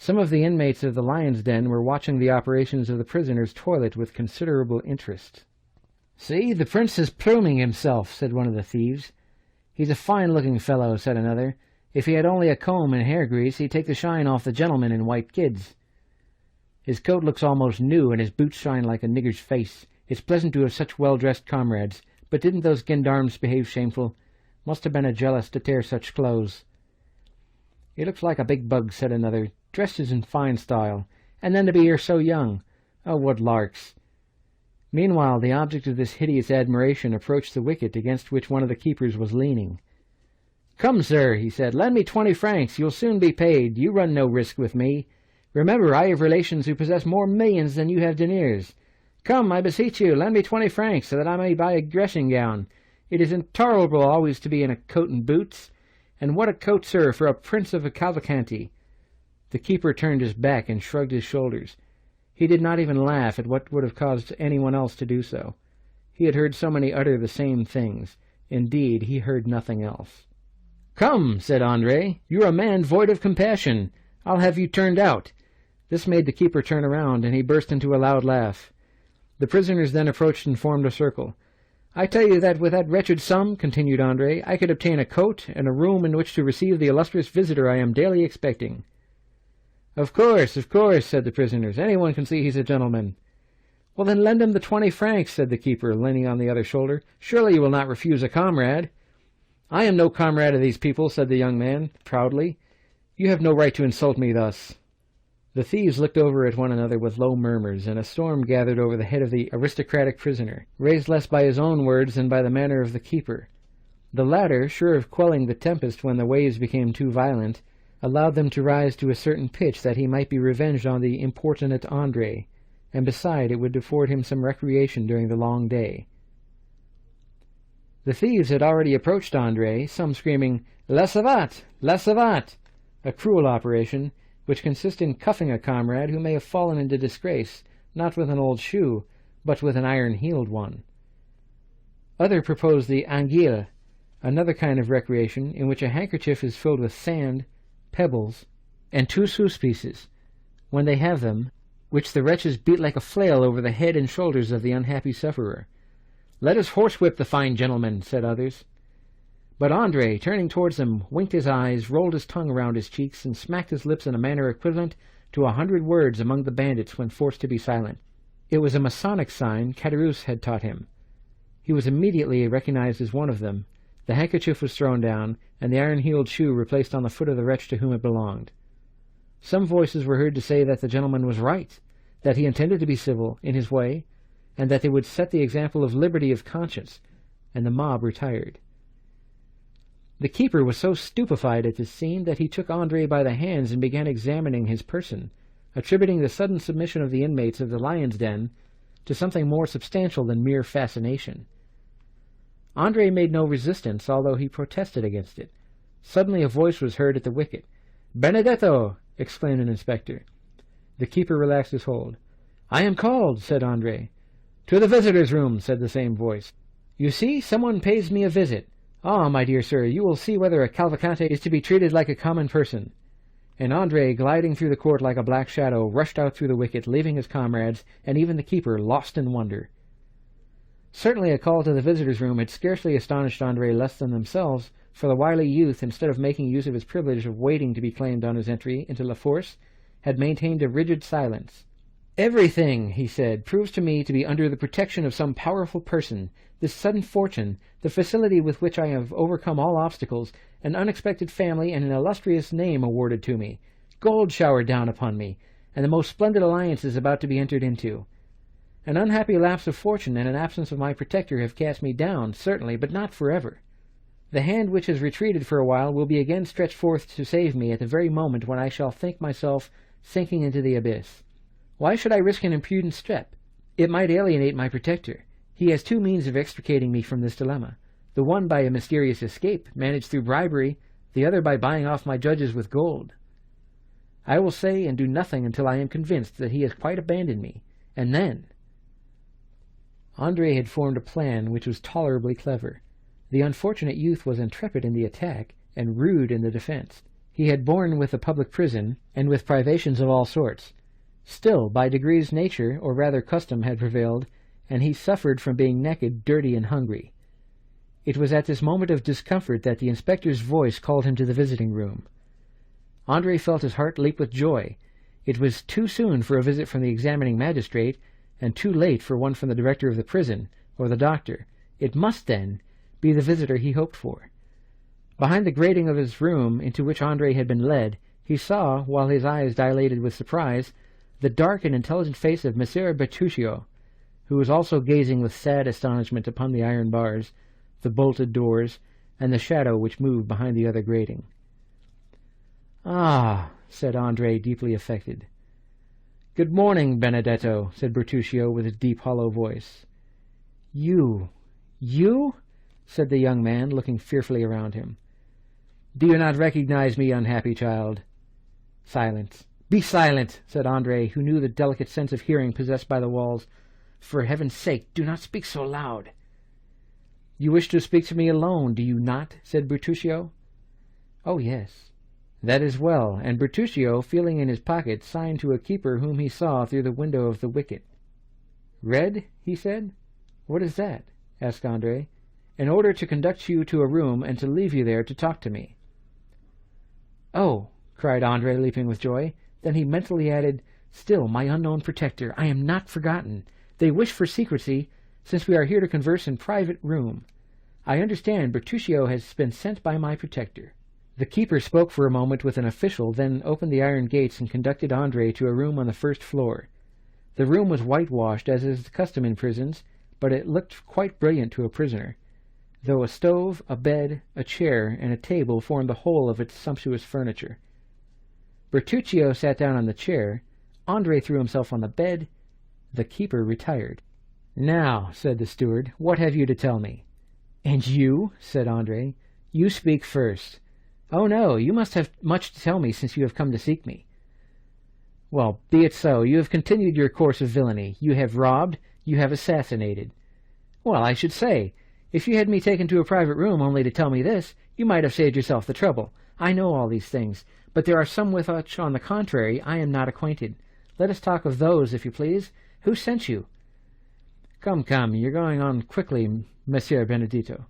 Some of the inmates of the lion's den were watching the operations of the prisoner's toilet with considerable interest. "See, the prince is pluming himself," said one of the thieves. "He's a fine-looking fellow," said another. "If he had only a comb and hair grease, he'd take the shine off the gentleman in white kids. His coat looks almost new, and his boots shine like a nigger's face. It's pleasant to have such well-dressed comrades. But didn't those gendarmes behave shameful? Must have been a jealous to tear such clothes." "He looks like a big bug," said another. "Dressed in fine style. And then to be here so young. Oh, what larks!" Meanwhile, the object of this hideous admiration approached the wicket against which one of the keepers was leaning. "Come, sir," he said, "lend me 20 francs. You'll soon be paid. You run no risk with me. Remember, I have relations who possess more millions than you have deniers. Come, I beseech you, lend me 20 francs, so that I may buy a dressing-gown. It is intolerable always to be in a coat and boots. And what a coat, sir, for a prince of a Cavalcanti." The keeper turned his back and shrugged his shoulders. He did not even laugh at what would have caused anyone else to do so. He had heard so many utter the same things. Indeed, he heard nothing else. "Come," said André, "you're a man void of compassion. I'll have you turned out." This made the keeper turn around, and he burst into a loud laugh. The prisoners then approached and formed a circle. "I tell you that with that wretched sum," continued André, "I could obtain a coat and a room in which to receive the illustrious visitor I am daily expecting." Of course," said the prisoners. "Anyone can see he's a gentleman." "Well, then lend him the 20 francs," said the keeper, leaning on the other shoulder. "Surely you will not refuse a comrade." "I am no comrade of these people," said the young man, proudly. "You have no right to insult me thus." The thieves looked over at one another with low murmurs, and a storm gathered over the head of the aristocratic prisoner, raised less by his own words than by the manner of the keeper. The latter, sure of quelling the tempest when the waves became too violent, allowed them to rise to a certain pitch that he might be revenged on the importunate André, and beside it would afford him some recreation during the long day. The thieves had already approached André, some screaming, "La savate! La savate!" a cruel operation, which consists in cuffing a comrade who may have fallen into disgrace, not with an old shoe, but with an iron-heeled one. Others proposed the anguille, another kind of recreation in which a handkerchief is filled with sand, pebbles, and 2 sous pieces, when they have them, which the wretches beat like a flail over the head and shoulders of the unhappy sufferer. "Let us horsewhip the fine gentleman," said others. But André, turning towards them, winked his eyes, rolled his tongue around his cheeks, and smacked his lips in a manner equivalent to 100 words among the bandits when forced to be silent. It was a Masonic sign Caderousse had taught him. He was immediately recognized as one of them. The handkerchief was thrown down, and the iron-heeled shoe replaced on the foot of the wretch to whom it belonged. Some voices were heard to say that the gentleman was right, that he intended to be civil in his way, and that they would set the example of liberty of conscience, and the mob retired. The keeper was so stupefied at this scene that he took André by the hands and began examining his person, attributing the sudden submission of the inmates of the lion's den to something more substantial than mere fascination. André made no resistance, although he protested against it. Suddenly a voice was heard at the wicket. "Benedetto!" exclaimed an inspector. The keeper relaxed his hold. "I am called," said André. "To the visitors' room," said the same voice. "You see, someone pays me a visit. Ah, my dear sir, you will see whether a Cavalcante is to be treated like a common person." And Andre, gliding through the court like a black shadow, rushed out through the wicket, leaving his comrades, and even the keeper, lost in wonder. Certainly a call to the visitors' room had scarcely astonished Andre less than themselves, for the wily youth, instead of making use of his privilege of waiting to be claimed on his entry into La Force, had maintained a rigid silence. "Everything," he said, "proves to me to be under the protection of some powerful person. This sudden fortune, the facility with which I have overcome all obstacles, an unexpected family, and an illustrious name awarded to me, gold showered down upon me, and the most splendid alliances about to be entered into. An unhappy lapse of fortune and an absence of my protector have cast me down, certainly, but not forever. The hand which has retreated for a while will be again stretched forth to save me at the very moment when I shall think myself sinking into the abyss. Why should I risk an imprudent step? It might alienate my protector. He has two means of extricating me from this dilemma, the one by a mysterious escape, managed through bribery, the other by buying off my judges with gold. I will say and do nothing until I am convinced that he has quite abandoned me, and then—" Andre had formed a plan which was tolerably clever. The unfortunate youth was intrepid in the attack, and rude in the defense. He had borne with the public prison, and with privations of all sorts. Still, by degrees nature, or rather custom, had prevailed, and he suffered from being naked, dirty, and hungry. It was at this moment of discomfort that the inspector's voice called him to the visiting room. Andre felt his heart leap with joy. It was too soon for a visit from the examining magistrate, and too late for one from the director of the prison, or the doctor. It must, then, be the visitor he hoped for. Behind the grating of his room, into which Andre had been led, he saw, while his eyes dilated with surprise, the dark and intelligent face of Messer Bertuccio, who was also gazing with sad astonishment upon the iron bars, the bolted doors, and the shadow which moved behind the other grating. "Ah," said Andre, deeply affected. "Good morning, Benedetto," said Bertuccio with his deep, hollow voice. You?" said the young man, looking fearfully around him. "Do you not recognize me, unhappy child?" Silence. "Be silent," said Andre, who knew the delicate sense of hearing possessed by the walls. "For heaven's sake, do not speak so loud." "You wish to speak to me alone, do you not?" said Bertuccio. "Oh, yes." "That is well," and Bertuccio, feeling in his pocket, signed to a keeper whom he saw through the window of the wicket. "Read?" he said. "What is that?" asked Andre. "In order to conduct you to a room and to leave you there to talk to me." "Oh!" cried Andre, leaping with joy. Then he mentally added, "Still, my unknown protector, I am not forgotten. They wish for secrecy, since we are here to converse in private room. I understand Bertuccio has been sent by my protector." The keeper spoke for a moment with an official, then opened the iron gates and conducted Andre to a room on the first floor. The room was whitewashed, as is the custom in prisons, but it looked quite brilliant to a prisoner, though a stove, a bed, a chair, and a table formed the whole of its sumptuous furniture. Bertuccio sat down on the chair. Andre threw himself on the bed. The keeper retired. "Now," said the steward, "what have you to tell me?" "And you?" said Andre. "You speak first." "Oh, no, you must have much to tell me, since you have come to seek me." "Well, be it so. You have continued your course of villainy. You have robbed. You have assassinated." "Well, I should say. If you had me taken to a private room only to tell me this, you might have saved yourself the trouble. I know all these things, but there are some with which, on the contrary, I am not acquainted. Let us talk of those, if you please. Who sent you?" Come, you're going on quickly, Messer Benedetto."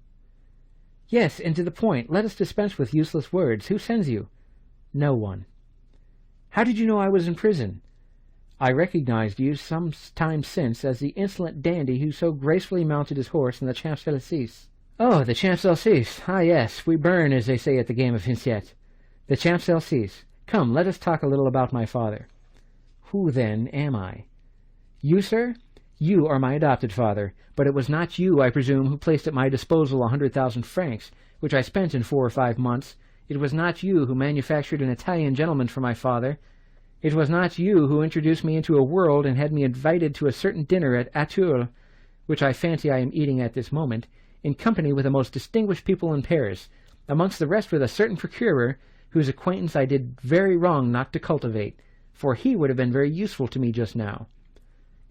"Yes, and to the point. Let us dispense with useless words. Who sends you?" "No one." "How did you know I was in prison?" "I recognized you some time since as the insolent dandy who so gracefully mounted his horse in the Champs-Élysées." "Oh, the Champs-Élysées. Ah, yes, we burn, as they say at the game of Hinciet. The Champs-Élysées. Come, let us talk a little about my father." "Who, then, am I?" "You, sir? You are my adopted father, but it was not you, I presume, who placed at my disposal 100,000 francs, which I spent in 4 or 5 months. It was not you who manufactured an Italian gentleman for my father. It was not you who introduced me into a world and had me invited to a certain dinner at Auteuil, which I fancy I am eating at this moment, in company with the most distinguished people in Paris, amongst the rest with a certain procurer, whose acquaintance I did very wrong not to cultivate, for he would have been very useful to me just now.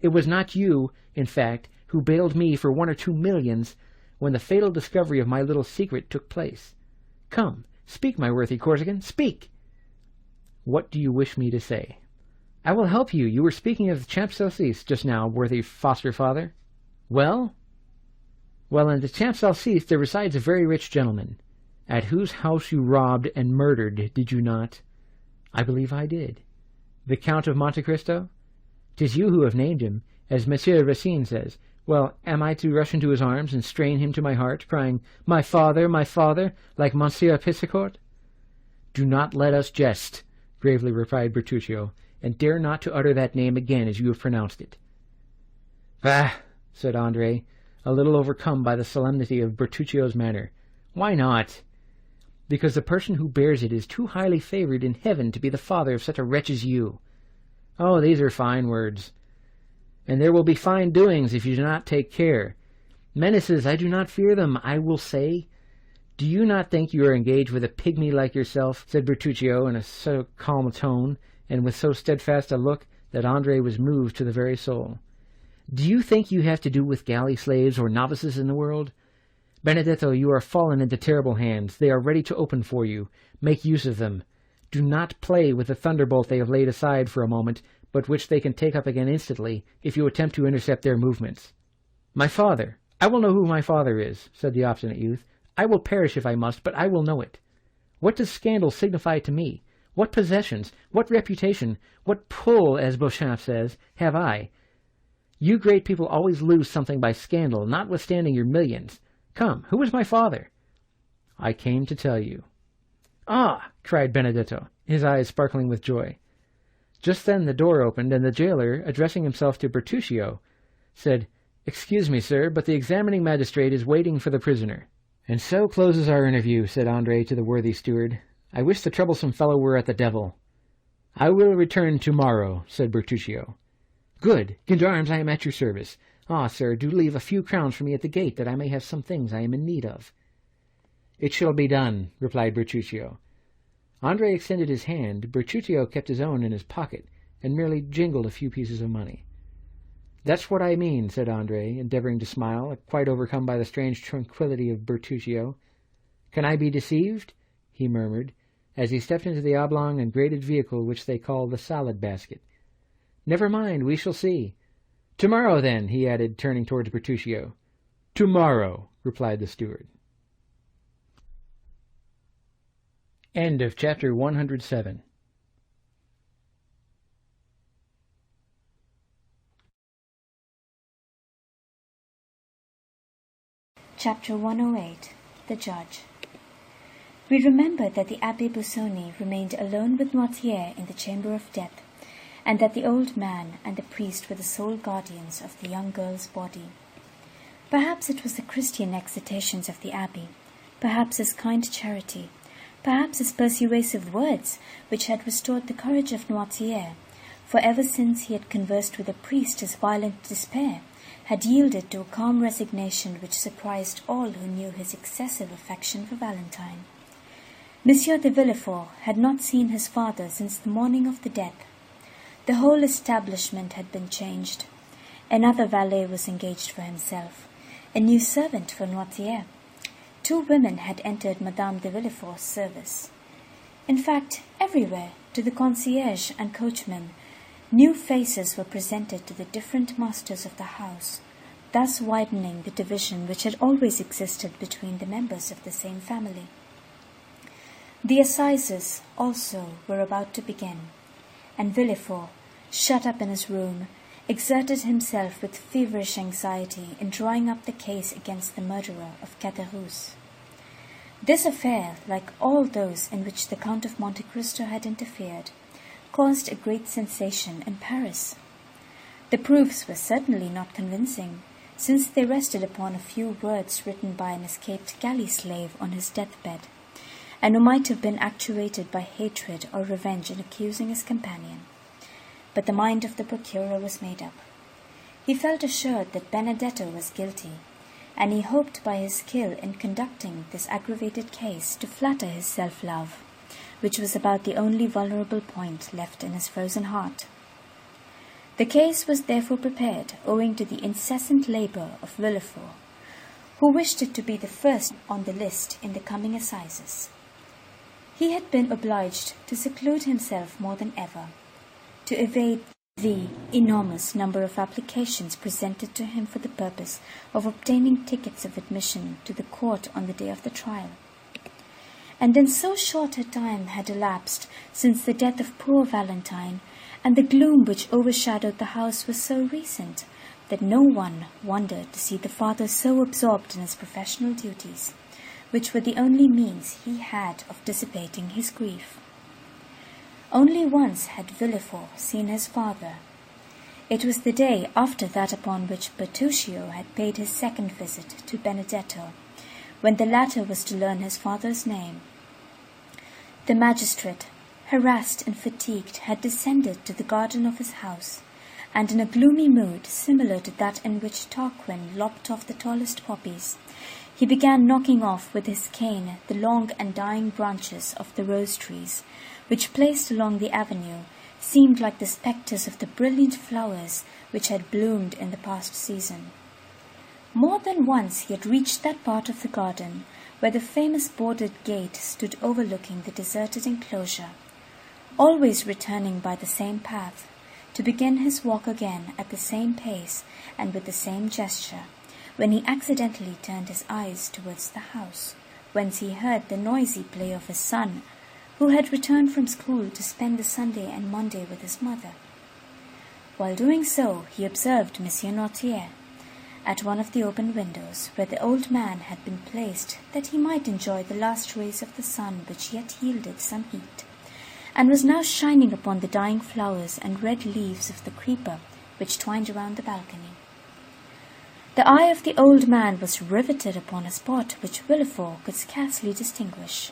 It was not you, in fact, who bailed me for 1 or 2 millions, when the fatal discovery of my little secret took place. Come, speak, my worthy Corsican, speak! What do you wish me to say? I will help you. You were speaking of the Champs-Élysées just now, worthy foster-father. Well? Well, in the Champs-Élysées there resides a very rich gentleman, at whose house you robbed and murdered, did you not? I believe I did. The Count of Monte Cristo? 'Tis you who have named him, as Monsieur Racine says. Well, am I to rush into his arms and strain him to my heart, crying, my father, like Monsieur Piscicourt? Do not let us jest, gravely replied Bertuccio, and dare not to utter that name again as you have pronounced it. Bah, said Andre, a little overcome by the solemnity of Bertuccio's manner. Why not? Because the person who bears it is too highly favored in heaven to be the father of such a wretch as you. Oh, these are fine words. And there will be fine doings if you do not take care. Menaces, I do not fear them, I will say. Do you not think you are engaged with a pygmy like yourself? Said Bertuccio in so calm a tone, and with so steadfast a look, that Andre was moved to the very soul. Do you think you have to do with galley slaves or novices in the world? Benedetto, you are fallen into terrible hands. They are ready to open for you. Make use of them. Do not play with the thunderbolt they have laid aside for a moment, but which they can take up again instantly, if you attempt to intercept their movements. My father! I will know who my father is, said the obstinate youth. I will perish if I must, but I will know it. What does scandal signify to me? What possessions, what reputation, what pull, as Beauchamp says, have I? You great people always lose something by scandal, notwithstanding your millions. Come, who is my father? I came to tell you. Ah! Cried Benedetto, his eyes sparkling with joy. Just then the door opened, and the jailer, addressing himself to Bertuccio, said, Excuse me, sir, but the examining magistrate is waiting for the prisoner. And so closes our interview, said Andre to the worthy steward. I wish the troublesome fellow were at the devil. I will return tomorrow, said Bertuccio. Good. Gendarmes, I am at your service. Ah, sir, do leave a few crowns for me at the gate, that I may have some things I am in need of. It shall be done, replied Bertuccio. Andre extended his hand. Bertuccio kept his own in his pocket, and merely jingled a few pieces of money. That's what I mean, said Andre, endeavoring to smile, quite overcome by the strange tranquillity of Bertuccio. Can I be deceived? He murmured, as he stepped into the oblong and grated vehicle which they call the salad-basket. Never mind, we shall see. Tomorrow, then, he added, turning towards Bertuccio. Tomorrow, replied the steward. End of chapter 107. Chapter 108. The Judge. We remember that the Abbé Busoni remained alone with Noirtier in the chamber of death, and that the old man and the priest were the sole guardians of the young girl's body. Perhaps it was the Christian excitations of the abbé, perhaps his kind charity, perhaps his persuasive words which had restored the courage of Noirtier, for ever since he had conversed with the priest his violent despair had yielded to a calm resignation which surprised all who knew his excessive affection for Valentine. Monsieur de Villefort had not seen his father since the morning of the death. The whole establishment had been changed. Another valet was engaged for himself, a new servant for Noirtier. 2 women had entered Madame de Villefort's service. In fact, everywhere, to the concierge and coachman, new faces were presented to the different masters of the house, thus widening the division which had always existed between the members of the same family. The assizes, also, were about to begin, and Villefort, shut up in his room, exerted himself with feverish anxiety in drawing up the case against the murderer of Caderousse. This affair, like all those in which the Count of Monte Cristo had interfered, caused a great sensation in Paris. The proofs were certainly not convincing, since they rested upon a few words written by an escaped galley slave on his deathbed, and who might have been actuated by hatred or revenge in accusing his companion. But the mind of the procurer was made up. He felt assured that Benedetto was guilty, and he hoped by his skill in conducting this aggravated case to flatter his self-love, which was about the only vulnerable point left in his frozen heart. The case was therefore prepared owing to the incessant labor of Villefort, who wished it to be the first on the list in the coming assizes. He had been obliged to seclude himself more than ever, to evade the enormous number of applications presented to him for the purpose of obtaining tickets of admission to the court on the day of the trial. And then so short a time had elapsed since the death of poor Valentine, and the gloom which overshadowed the house was so recent, that no one wondered to see the father so absorbed in his professional duties, which were the only means he had of dissipating his grief. Only once had Villefort seen his father. It was the day after that upon which Bertuccio had paid his second visit to Benedetto, when the latter was to learn his father's name. The magistrate, harassed and fatigued, had descended to the garden of his house, and in a gloomy mood similar to that in which Tarquin lopped off the tallest poppies, he began knocking off with his cane the long and dying branches of the rose-trees, which placed along the avenue seemed like the spectres of the brilliant flowers which had bloomed in the past season. More than once he had reached that part of the garden where the famous bordered gate stood overlooking the deserted enclosure, always returning by the same path, to begin his walk again at the same pace and with the same gesture, when he accidentally turned his eyes towards the house, whence he heard the noisy play of his son, who had returned from school to spend the Sunday and Monday with his mother. While doing so, he observed Monsieur Noirtier at one of the open windows, where the old man had been placed that he might enjoy the last rays of the sun which yet yielded some heat, and was now shining upon the dying flowers and red leaves of the creeper which twined around the balcony. The eye of the old man was riveted upon a spot which Villefort could scarcely distinguish.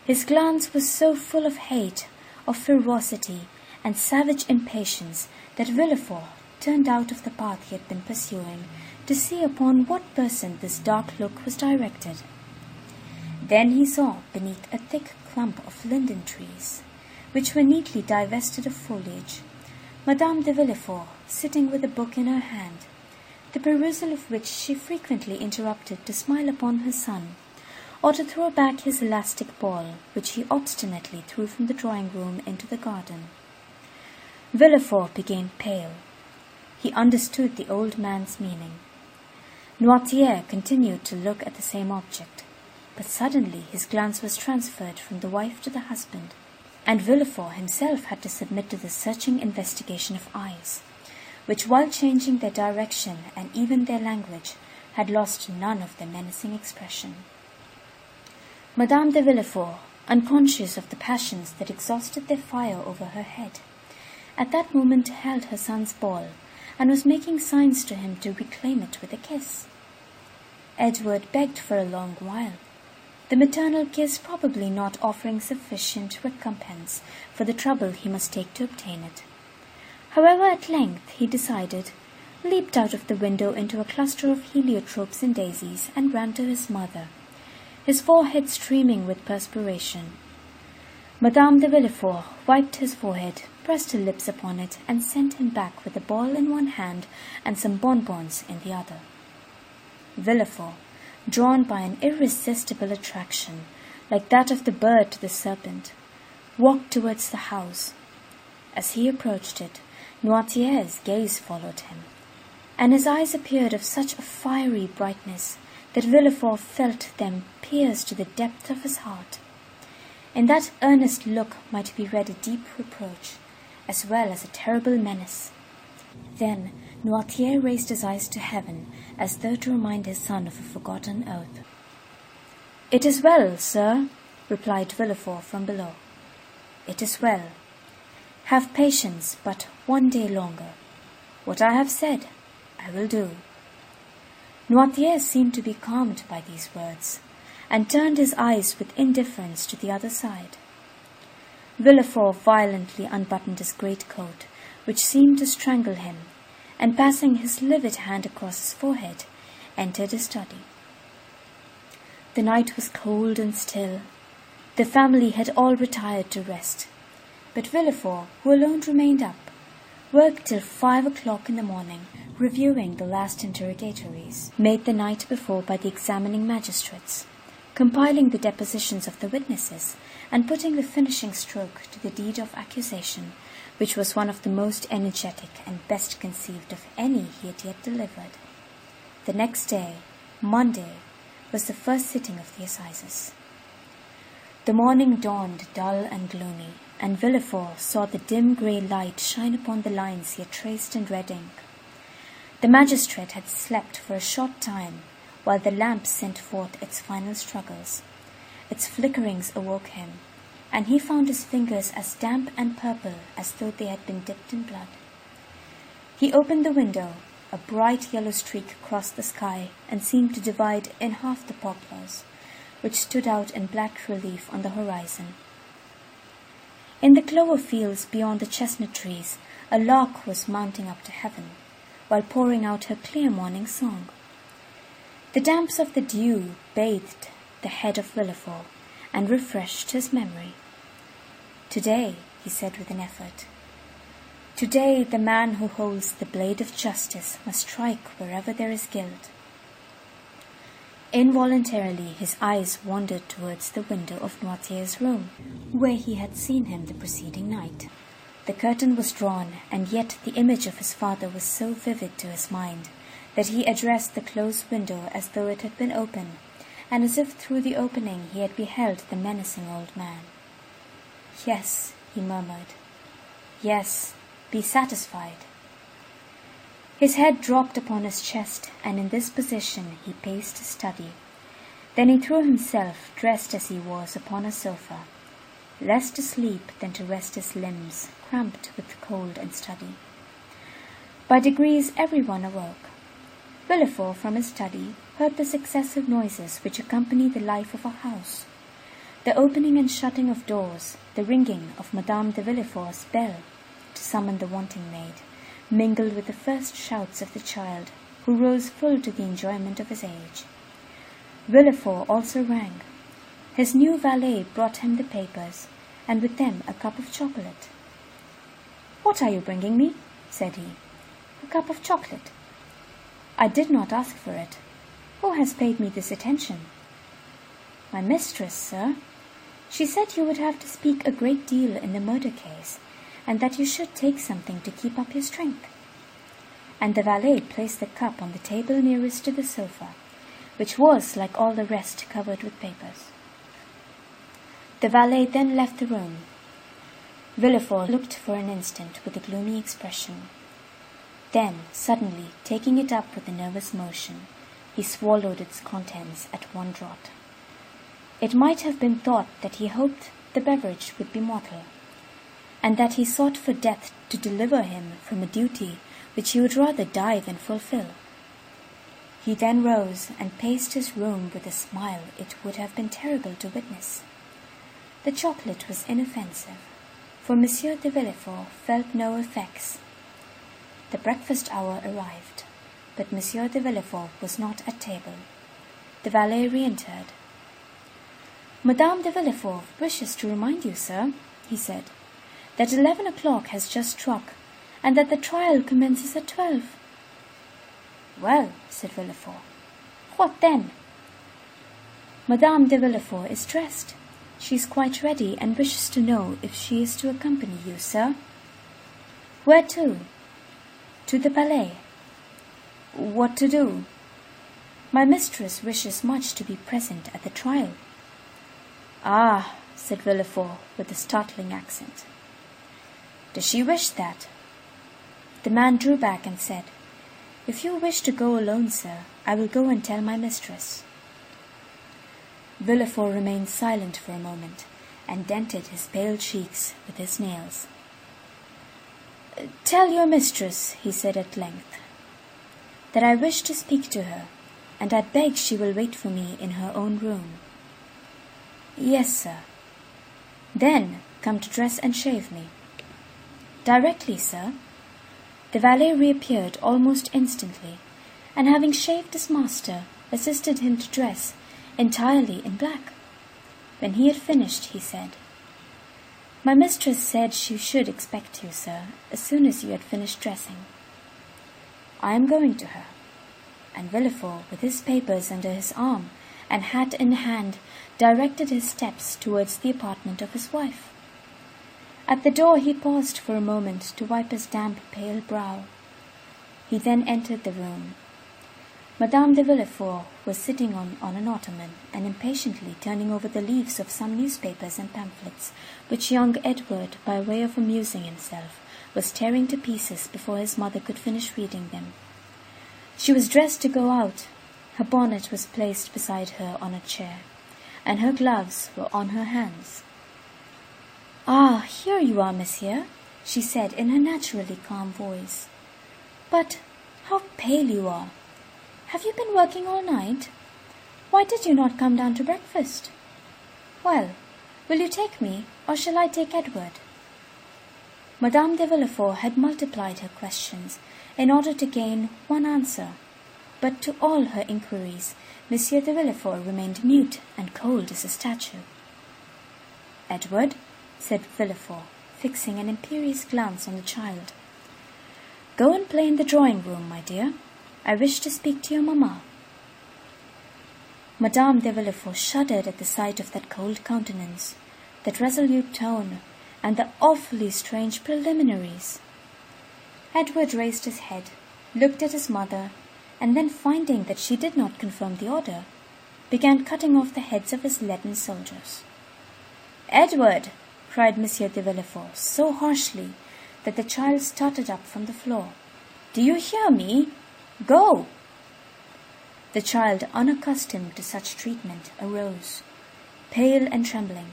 His glance was so full of hate, of ferocity, and savage impatience, that Villefort turned out of the path he had been pursuing to see upon what person this dark look was directed. Then he saw beneath a thick clump of linden trees, which were neatly divested of foliage, Madame de Villefort sitting with a book in her hand, the perusal of which she frequently interrupted to smile upon her son, or to throw back his elastic ball, which he obstinately threw from the drawing-room into the garden. Villefort became pale. He understood the old man's meaning. Noirtier continued to look at the same object, but suddenly his glance was transferred from the wife to the husband, and Villefort himself had to submit to the searching investigation of eyes, which, while changing their direction and even their language, had lost none of their menacing expression. Madame de Villefort, unconscious of the passions that exhausted their fire over her head, at that moment held her son's ball, and was making signs to him to reclaim it with a kiss. Edward begged for a long while, the maternal kiss probably not offering sufficient recompense for the trouble he must take to obtain it. However, at length he decided, leaped out of the window into a cluster of heliotropes and daisies, and ran to his mother, his forehead streaming with perspiration. Madame de Villefort wiped his forehead, pressed her lips upon it, and sent him back with a ball in one hand and some bonbons in the other. Villefort, drawn by an irresistible attraction, like that of the bird to the serpent, walked towards the house. As he approached it, Noirtier's gaze followed him, and his eyes appeared of such a fiery brightness that Villefort felt them pierce to the depth of his heart. In that earnest look might be read a deep reproach, as well as a terrible menace. Then Noirtier raised his eyes to heaven, as though to remind his son of a forgotten oath. "It is well, sir," replied Villefort from below. "It is well. Have patience but one day longer. What I have said, I will do." Noirtier seemed to be calmed by these words, and turned his eyes with indifference to the other side. Villefort violently unbuttoned his greatcoat, which seemed to strangle him, and passing his livid hand across his forehead, entered his study. The night was cold and still. The family had all retired to rest, but Villefort, who alone remained up, worked till 5 o'clock in the morning, reviewing the last interrogatories made the night before by the examining magistrates, compiling the depositions of the witnesses, and putting the finishing stroke to the deed of accusation, which was one of the most energetic and best conceived of any he had yet delivered. The next day, Monday, was the first sitting of the assizes. The morning dawned dull and gloomy, and Villefort saw the dim grey light shine upon the lines he had traced in red ink. The magistrate had slept for a short time, while the lamp sent forth its final struggles. Its flickerings awoke him, and he found his fingers as damp and purple as though they had been dipped in blood. He opened the window. A bright yellow streak crossed the sky and seemed to divide in half the poplars, which stood out in black relief on the horizon. In the clover fields beyond the chestnut trees, a lark was mounting up to heaven, while pouring out her clear morning song. The damps of the dew bathed the head of Villefort and refreshed his memory. "Today," he said with an effort, "today the man who holds the blade of justice must strike wherever there is guilt." Involuntarily his eyes wandered towards the window of Noirtier's room, where he had seen him the preceding night. The curtain was drawn, and yet the image of his father was so vivid to his mind that he addressed the closed window as though it had been open, and as if through the opening he had beheld the menacing old man. "Yes," he murmured, "yes, be satisfied." His head dropped upon his chest, and in this position he paced his study. Then he threw himself, dressed as he was, upon a sofa, less to sleep than to rest his limbs, cramped with cold and study. By degrees everyone awoke. Villefort, from his study, heard the successive noises which accompany the life of a house: the opening and shutting of doors, the ringing of Madame de Villefort's bell to summon the wanting maid, mingled with the first shouts of the child, who rose full to the enjoyment of his age. Villefort also rang. His new valet brought him the papers, and with them a cup of chocolate. "What are you bringing me?" said he. "A cup of chocolate." "I did not ask for it. Who has paid me this attention?" "My mistress, sir. She said you would have to speak a great deal in the murder case, and that you should take something to keep up your strength." And the valet placed the cup on the table nearest to the sofa, which was, like all the rest, covered with papers. The valet then left the room. Villefort looked for an instant with a gloomy expression. Then, suddenly, taking it up with a nervous motion, he swallowed its contents at one draught. It might have been thought that he hoped the beverage would be mortal, and that he sought for death to deliver him from a duty which he would rather die than fulfill. He then rose and paced his room with a smile it would have been terrible to witness. The chocolate was inoffensive, for Monsieur de Villefort felt no effects. The breakfast hour arrived, but Monsieur de Villefort was not at table. The valet re-entered. "Madame de Villefort wishes to remind you, sir," he said, "that 11 o'clock has just struck, and that the trial commences at 12. "Well," said Villefort, "what then?" "Madame de Villefort is dressed. She is quite ready, and wishes to know if she is to accompany you, sir." "Where to?" "To the Palais." "What to do?" "My mistress wishes much to be present at the trial." "Ah," said Villefort with a startling accent. "Does she wish that?" The man drew back and said, "If you wish to go alone, sir, I will go and tell my mistress." Villefort remained silent for a moment, and dented his pale cheeks with his nails. "Tell your mistress," he said at length, "that I wish to speak to her, and I beg she will wait for me in her own room." "Yes, sir." "Then come to dress and shave me." "Directly, sir." The valet reappeared almost instantly, and having shaved his master, assisted him to dress, entirely in black. When he had finished, he said, "My mistress said she should expect you, sir, as soon as you had finished dressing." I am going to her." And Villefort, with his papers under his arm and hat in hand, directed his steps towards the apartment of his wife. At the door he paused for a moment to wipe his damp, pale brow. He then entered the room. Madame de Villefort was sitting on an ottoman and impatiently turning over the leaves of some newspapers and pamphlets, which young Edward, by way of amusing himself, was tearing to pieces before his mother could finish reading them. She was dressed to go out. Her bonnet was placed beside her on a chair, and her gloves were on her hands. "Ah, here you are, monsieur," she said in her naturally calm voice. "But how pale you are! Have you been working all night? Why did you not come down to breakfast? Well, will you take me, or shall I take Edward?" Madame de Villefort had multiplied her questions in order to gain one answer, but to all her inquiries Monsieur de Villefort remained mute and cold as a statue. "Edward," said Villefort, fixing an imperious glance on the child, "go and play in the drawing-room, my dear. I wish to speak to your mamma." Madame de Villefort shuddered at the sight of that cold countenance, that resolute tone, and the awfully strange preliminaries. Edward raised his head, looked at his mother, and then, finding that she did not confirm the order, began cutting off the heads of his leaden soldiers. "Edward!" cried Monsieur de Villefort so harshly that the child started up from the floor. "Do you hear me? Go!" The child, unaccustomed to such treatment, arose, pale and trembling.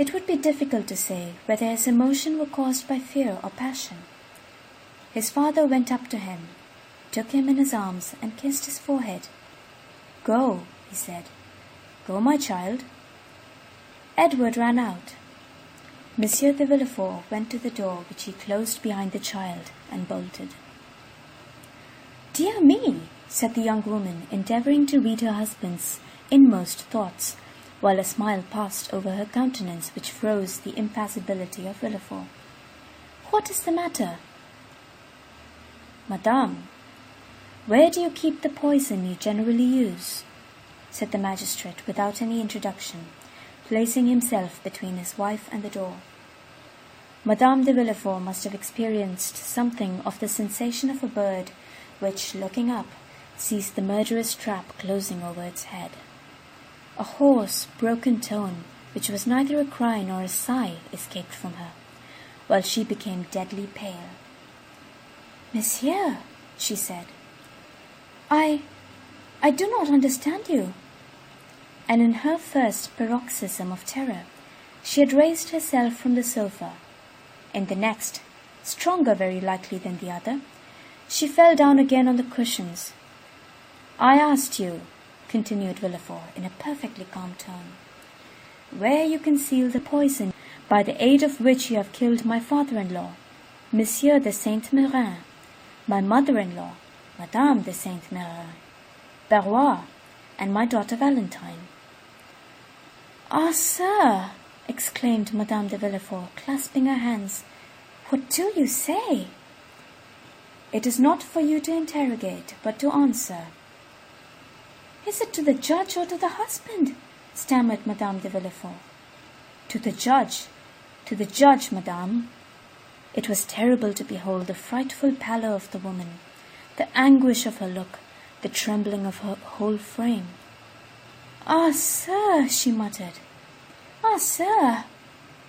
It would be difficult to say whether his emotion were caused by fear or passion. His father went up to him, took him in his arms, and kissed his forehead. "Go," he said. "Go, my child." Edward ran out. Monsieur de Villefort went to the door, which he closed behind the child, and bolted. "Dear me," said the young woman, endeavouring to read her husband's inmost thoughts, while a smile passed over her countenance which froze the impassibility of Villefort. "What is the matter?" "Madame, where do you keep the poison you generally use?" said the magistrate without any introduction, placing himself between his wife and the door. Madame de Villefort must have experienced something of the sensation of a bird which, looking up, sees the murderous trap closing over its head. A hoarse, broken tone, which was neither a cry nor a sigh, escaped from her, while she became deadly pale. "Monsieur," she said, I do not understand you." And in her first paroxysm of terror, she had raised herself from the sofa. In the next, stronger very likely than the other, she fell down again on the cushions. "I asked you," continued Villefort in a perfectly calm tone, "where you conceal the poison by the aid of which you have killed my father-in-law, Monsieur de Saint-Mérin, my mother-in-law, Madame de Saint-Mérin, Barrois, and my daughter Valentine." "Ah, sir!" exclaimed Madame de Villefort, clasping her hands, "what do you say?" "It is not for you to interrogate, but to answer." "Is it to the judge or to the husband?" stammered Madame de Villefort. To the judge, madame." It was terrible to behold the frightful pallor of the woman, the anguish of her look, the trembling of her whole frame. "Ah, sir," she muttered, "ah, sir,"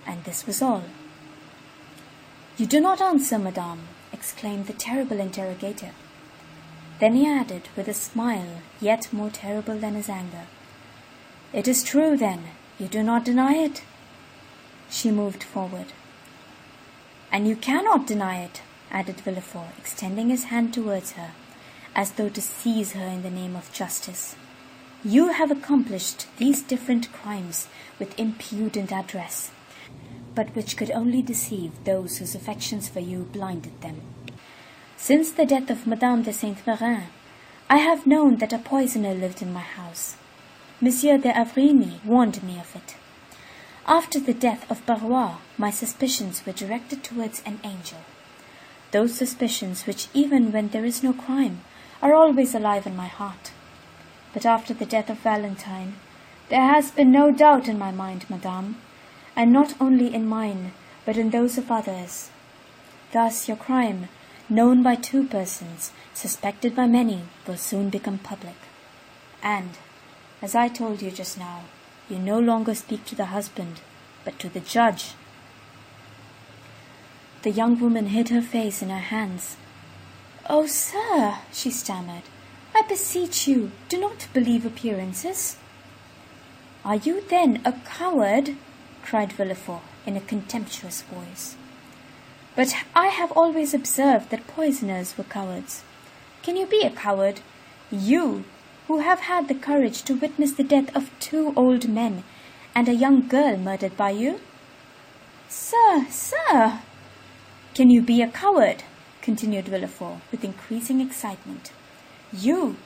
and this was all. "You do not answer, madame," exclaimed the terrible interrogator. Then he added, with a smile yet more terrible than his anger, "It is true, then, you do not deny it?" She moved forward. "And you cannot deny it," added Villefort, extending his hand towards her, as though to seize her in the name of justice. "You have accomplished these different crimes with impudent address, but which could only deceive those whose affections for you blinded them. Since the death of Madame de Saint-Mérin, I have known that a poisoner lived in my house. Monsieur de Avrigny warned me of it. After the death of Barrois, my suspicions were directed towards an angel. those suspicions which, even when there is no crime, are always alive in my heart. But after the death of Valentine, there has been no doubt in my mind, madame, and not only in mine, but in those of others. Thus your crime, known by 2 persons, suspected by many, will soon become public. And, as I told you just now, you no longer speak to the husband, but to the judge. The young woman hid her face in her hands. "Oh, sir," she stammered, "I beseech you, do not believe appearances." "Are you then a coward?" cried Villefort in a contemptuous voice. "But I have always observed that poisoners were cowards. Can you be a coward, you, who have had the courage to witness the death of 2 old men and a young girl murdered by you?" "Sir, sir!" "Can you be a coward?" continued Villefort with increasing excitement. "You,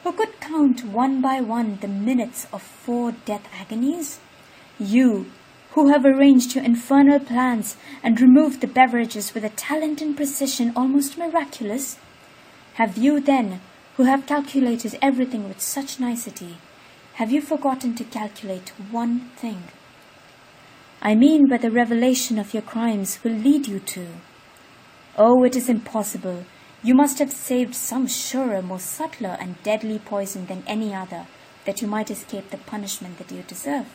who could count one by one the minutes of 4 death agonies? You, who have arranged your infernal plans and removed the beverages with a talent and precision almost miraculous? Have you, then, who have calculated everything with such nicety, have you forgotten to calculate one thing? I mean where the revelation of your crimes will lead you to. Oh, it is impossible. You must have saved some surer, more subtler and deadly poison than any other, that you might escape the punishment that you deserve.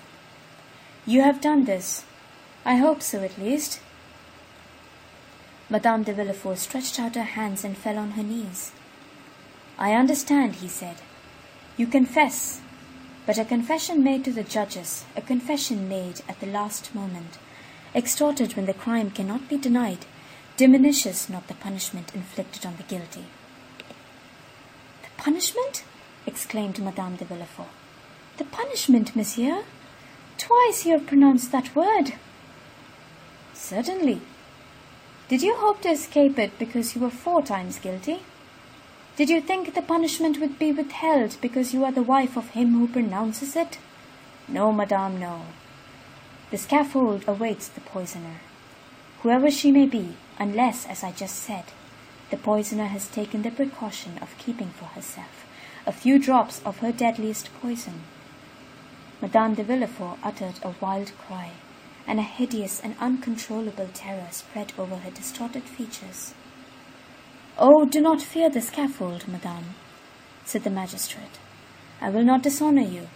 You have done this. I hope so, at least." Madame de Villefort stretched out her hands and fell on her knees. "I understand," he said. "You confess. But a confession made to the judges, a confession made at the last moment, extorted when the crime cannot be denied, diminishes not the punishment inflicted on the guilty." "The punishment?" exclaimed Madame de Villefort. "The punishment, monsieur? Twice you have pronounced that word." "Certainly. Did you hope to escape it because you were 4 times guilty? Did you think the punishment would be withheld because you are the wife of him who pronounces it? No, madame, no. The scaffold awaits the poisoner, whoever she may be, unless, as I just said, the poisoner has taken the precaution of keeping for herself a few drops of her deadliest poison." Madame de Villefort uttered a wild cry, and a hideous and uncontrollable terror spread over her distorted features. "Oh, do not fear the scaffold, madame," said the magistrate. "I will not dishonor you,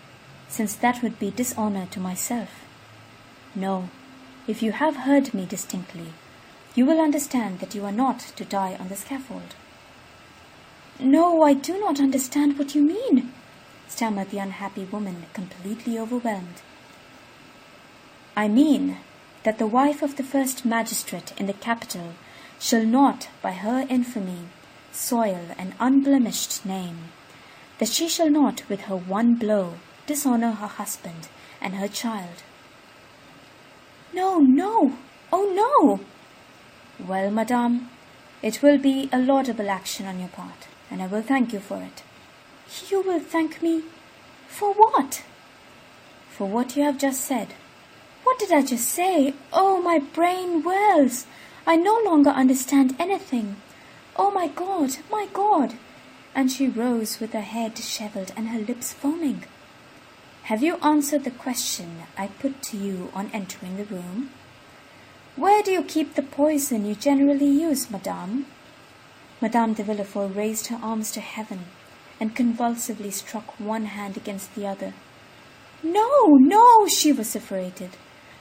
since that would be dishonor to myself. No, if you have heard me distinctly, you will understand that you are not to die on the scaffold." "No, I do not understand what you mean," stammered the unhappy woman, completely overwhelmed. "I mean that the wife of the first magistrate in the capital shall not, by her infamy, soil an unblemished name, that she shall not, with her one blow, dishonor her husband and her child." "No, no, oh no!" "Well, madame, it will be a laudable action on your part, and I will thank you for it." "You will thank me? For what?" "For what you have just said." "What did I just say? Oh, my brain whirls. I no longer understand anything. Oh, my God, my God!" And she rose with her head dishevelled and her lips foaming. "Have you answered the question I put to you on entering the room? Where do you keep the poison you generally use, madame?" Madame de Villefort raised her arms to heaven and convulsively struck one hand against the other. "No, no," she vociferated.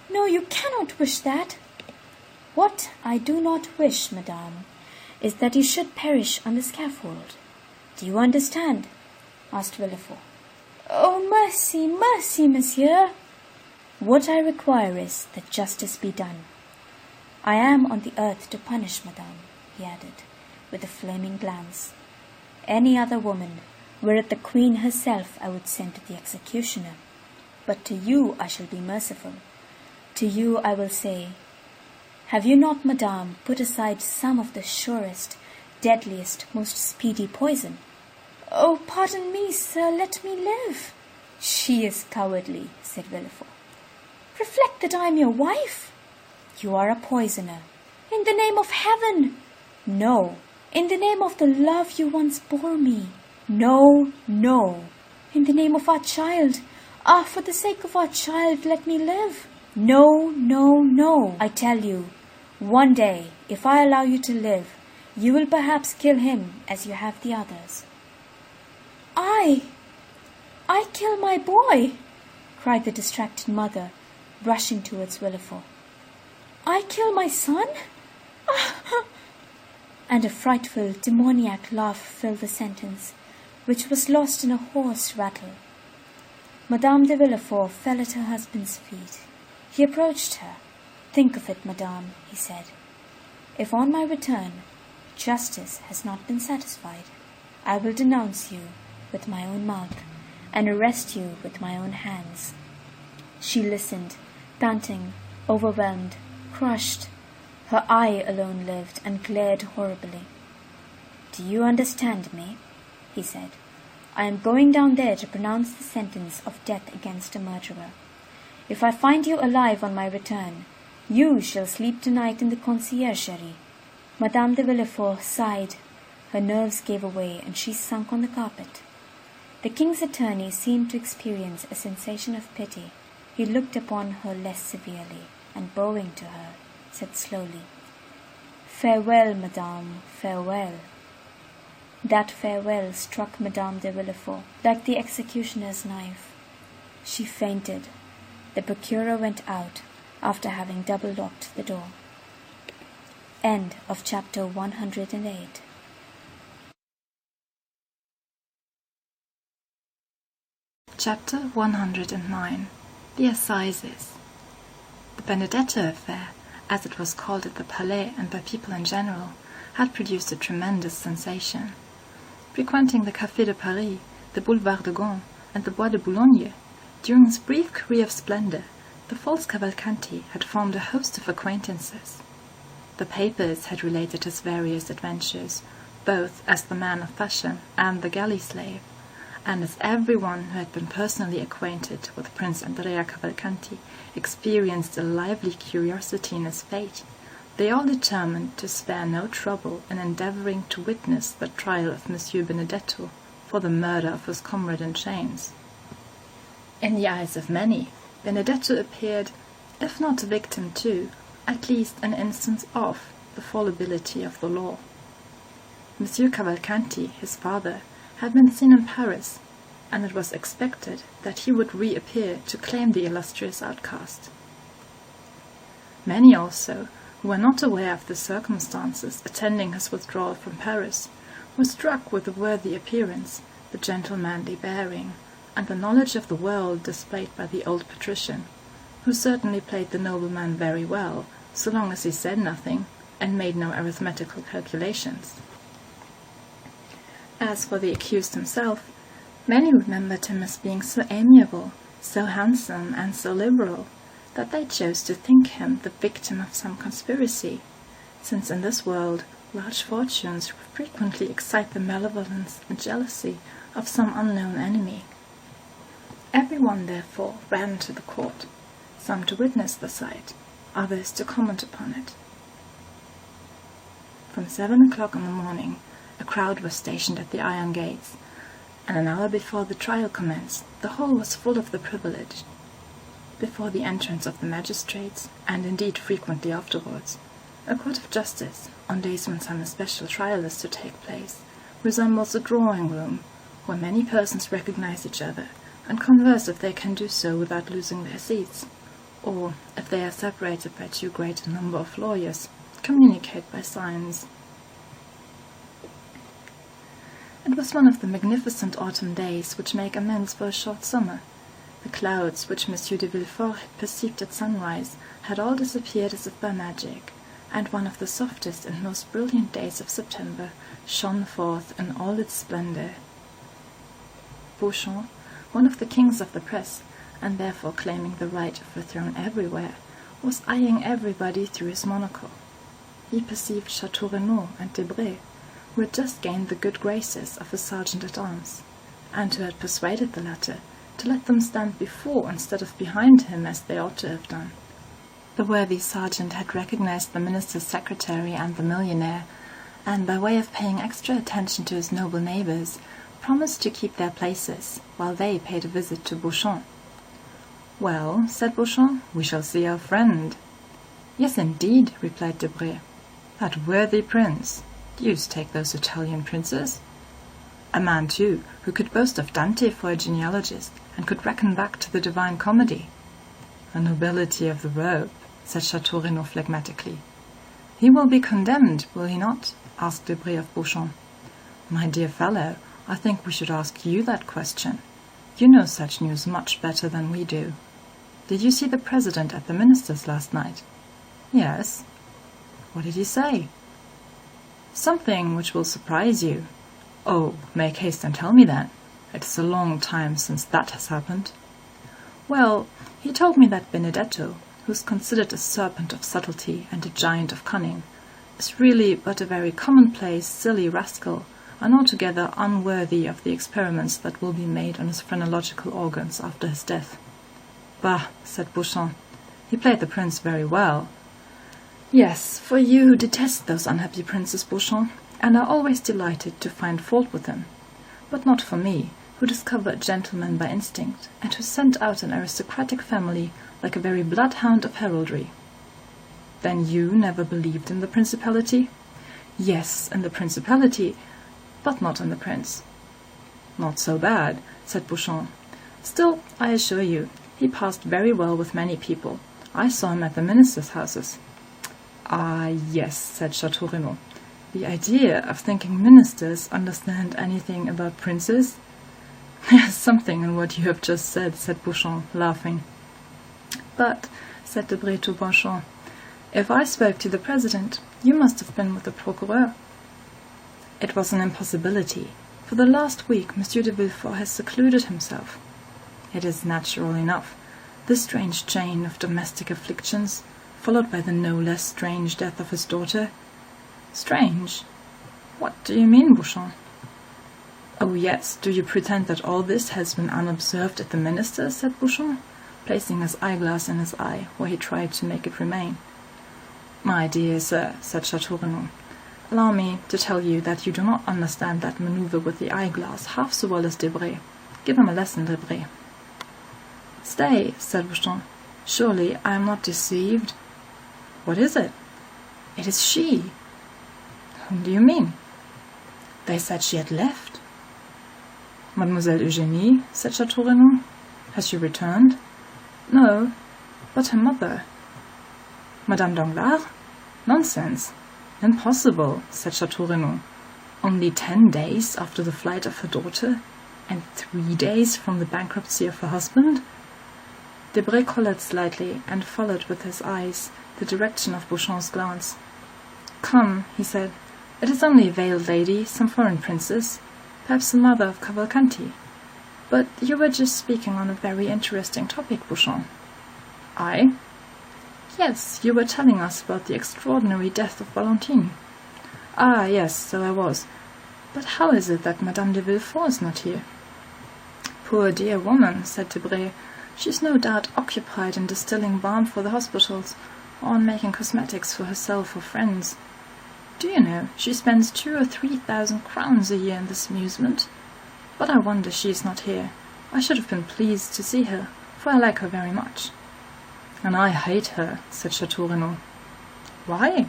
"No, you cannot wish that." "What I do not wish, madame, is that you should perish on the scaffold. Do you understand?" asked Villefort. "Oh, mercy, mercy, monsieur!" "What I require is that justice be done. I am on the earth to punish, madame," he added, with a flaming glance. "Any other woman, were it the queen herself, I would send to the executioner. But to you I shall be merciful. To you I will say, have you not, madame, put aside some of the surest, deadliest, most speedy poison?" "Oh, pardon me, sir, let me live." "She is cowardly," said Villefort. "Reflect that I am your wife." "You are a poisoner." "In the name of heaven!" No. In the name of the love you once bore me. No, no. In the name of our child. Ah, for the sake of our child, let me live. No, no, no. I tell you, one day, if I allow you to live, you will perhaps kill him as you have the others. I kill my boy, cried the distracted mother, rushing towards Villefort. I kill my son? And a frightful, demoniac laugh filled the sentence, which was lost in a hoarse rattle. Madame de Villefort fell at her husband's feet. He approached her. Think of it, madame, he said. If on my return justice has not been satisfied, I will denounce you with my own mouth and arrest you with my own hands. She listened, panting, overwhelmed, crushed. Her eye alone lived and glared horribly. Do you understand me? He said. I am going down there to pronounce the sentence of death against a murderer. If I find you alive on my return, you shall sleep tonight in the conciergerie. Madame de Villefort sighed. Her nerves gave away, and she sunk on the carpet. The king's attorney seemed to experience a sensation of pity. He looked upon her less severely, and bowing to her, said slowly, Farewell, madame, farewell. That farewell struck Madame de Villefort like the executioner's knife. She fainted. The procureur went out after having double-locked the door. End of chapter 108. Chapter 109. The Assizes. The Benedetto affair, as it was called at the Palais and by people in general, had produced a tremendous sensation. Frequenting the Café de Paris, the Boulevard de Gand, and the Bois de Boulogne, during his brief career of splendor, the false Cavalcanti had formed a host of acquaintances. The papers had related his various adventures, both as the man of fashion and the galley slave, and as everyone who had been personally acquainted with Prince Andrea Cavalcanti experienced a lively curiosity in his fate, they all determined to spare no trouble in endeavoring to witness the trial of Monsieur Benedetto for the murder of his comrade in chains. In the eyes of many, Benedetto appeared, if not a victim to, at least an instance of, the fallibility of the law. Monsieur Cavalcanti, his father, had been seen in Paris, and it was expected that he would reappear to claim the illustrious outcast. Many also, who were not aware of the circumstances attending his withdrawal from Paris, were struck with the worthy appearance, the gentlemanly bearing, and the knowledge of the world displayed by the old patrician, who certainly played the nobleman very well, so long as he said nothing, and made no arithmetical calculations. As for the accused himself, many remembered him as being so amiable, so handsome, and so liberal, that they chose to think him the victim of some conspiracy, since in this world large fortunes frequently excite the malevolence and jealousy of some unknown enemy. Everyone, therefore, ran to the court, some to witness the sight, others to comment upon it. From 7 o'clock in the morning, a crowd was stationed at the iron gates, and an hour before the trial commenced, the hall was full of the privileged. Before the entrance of the magistrates, and indeed frequently afterwards, a court of justice, on days when some especial trial is to take place, resembles a drawing-room, where many persons recognize each other, and converse if they can do so without losing their seats, or, if they are separated by too great a number of lawyers, communicate by signs. It was one of the magnificent autumn days which make amends for a short summer. The clouds which Monsieur de Villefort had perceived at sunrise had all disappeared as if by magic, and one of the softest and most brilliant days of September shone forth in all its splendor. Beauchamp, one of the kings of the press, and therefore claiming the right of a throne everywhere, was eyeing everybody through his monocle. He perceived Chateau Renaud and Debray, who had just gained the good graces of a sergeant-at-arms, and who had persuaded the latter to let them stand before instead of behind him as they ought to have done. The worthy sergeant had recognized the minister's secretary and the millionaire, and by way of paying extra attention to his noble neighbours, promised to keep their places, while they paid a visit to Beauchamp. "Well," said Beauchamp, "we shall see our friend." "Yes, indeed," replied Debray. "That worthy prince. Deuce take those Italian princes. A man, too, who could boast of Dante for a genealogist, and could reckon back to the Divine Comedy." "A nobility of the robe," said Château Renaud phlegmatically. "He will be condemned, will he not?" asked Debray of Beauchamp. "My dear fellow, I think we should ask you that question. You know such news much better than we do. Did you see the President at the Minister's last night?" "Yes." "What did he say?" "Something which will surprise you." "Oh, make haste and tell me then. It is a long time since that has happened." "Well, he told me that Benedetto, who is considered a serpent of subtlety and a giant of cunning, is really but a very commonplace, silly rascal, and altogether unworthy of the experiments that will be made on his phrenological organs after his death." "Bah," said Beauchamp, "he played the prince very well." "Yes, for you who detest those unhappy princes, Beauchamp, and are always delighted to find fault with them, but not for me, who discover a gentleman by instinct, and who sent out an aristocratic family like a very bloodhound of heraldry." "Then you never believed in the principality?" "Yes, in the principality, but not in the prince." "Not so bad," said Beauchamp. "Still, I assure you, he passed very well with many people. I saw him at the ministers' houses." "Ah, yes," said Château Renaud. "The idea of thinking ministers understand anything about princes?" "There's something in what you have just said," said Beauchamp, laughing. "But," said Debray to Beauchamp, "if I spoke to the President, you must have been with the Procureur." "It was an impossibility. For the last week Monsieur de Villefort has secluded himself." "It is natural enough. This strange chain of domestic afflictions, followed by the no less strange death of his daughter." "Strange? What do you mean, Beauchamp?" "Oh yes, do you pretend that all this has been unobserved at the minister's?" said Beauchamp, placing his eyeglass in his eye, where he tried to make it remain. "My dear sir," said Château Renaud, "allow me to tell you that you do not understand that maneuver with the eyeglass half so well as Debray. Give him a lesson, Debray." "Stay," said Beauchamp. "Surely I am not deceived?" "What is it?" "It is she." "Whom do you mean?" "They said she had left." "Mademoiselle Eugénie," said Château Renaud. "Has she returned?" "No, but her mother." "Madame Danglars? Nonsense." "Impossible," said Château Renaud. "Only 10 days after the flight of her daughter, and 3 days from the bankruptcy of her husband?" Debray coloured slightly, and followed with his eyes the direction of Beauchamp's glance. "Come," he said, "it is only a veiled lady, some foreign princess, perhaps the mother of Cavalcanti. But you were just speaking on a very interesting topic, Beauchamp." "I?" "Yes, you were telling us about the extraordinary death of Valentine." "Ah, yes, so I was. But how is it that Madame de Villefort is not here?" "Poor dear woman," said Debray. "She is no doubt occupied in distilling balm for the hospitals, or in making cosmetics for herself or friends. Do you know, she spends 2,000 or 3,000 crowns a year in this amusement. But I wonder she is not here. I should have been pleased to see her, for I like her very much." "And I hate her," said Château Renaud. "Why?"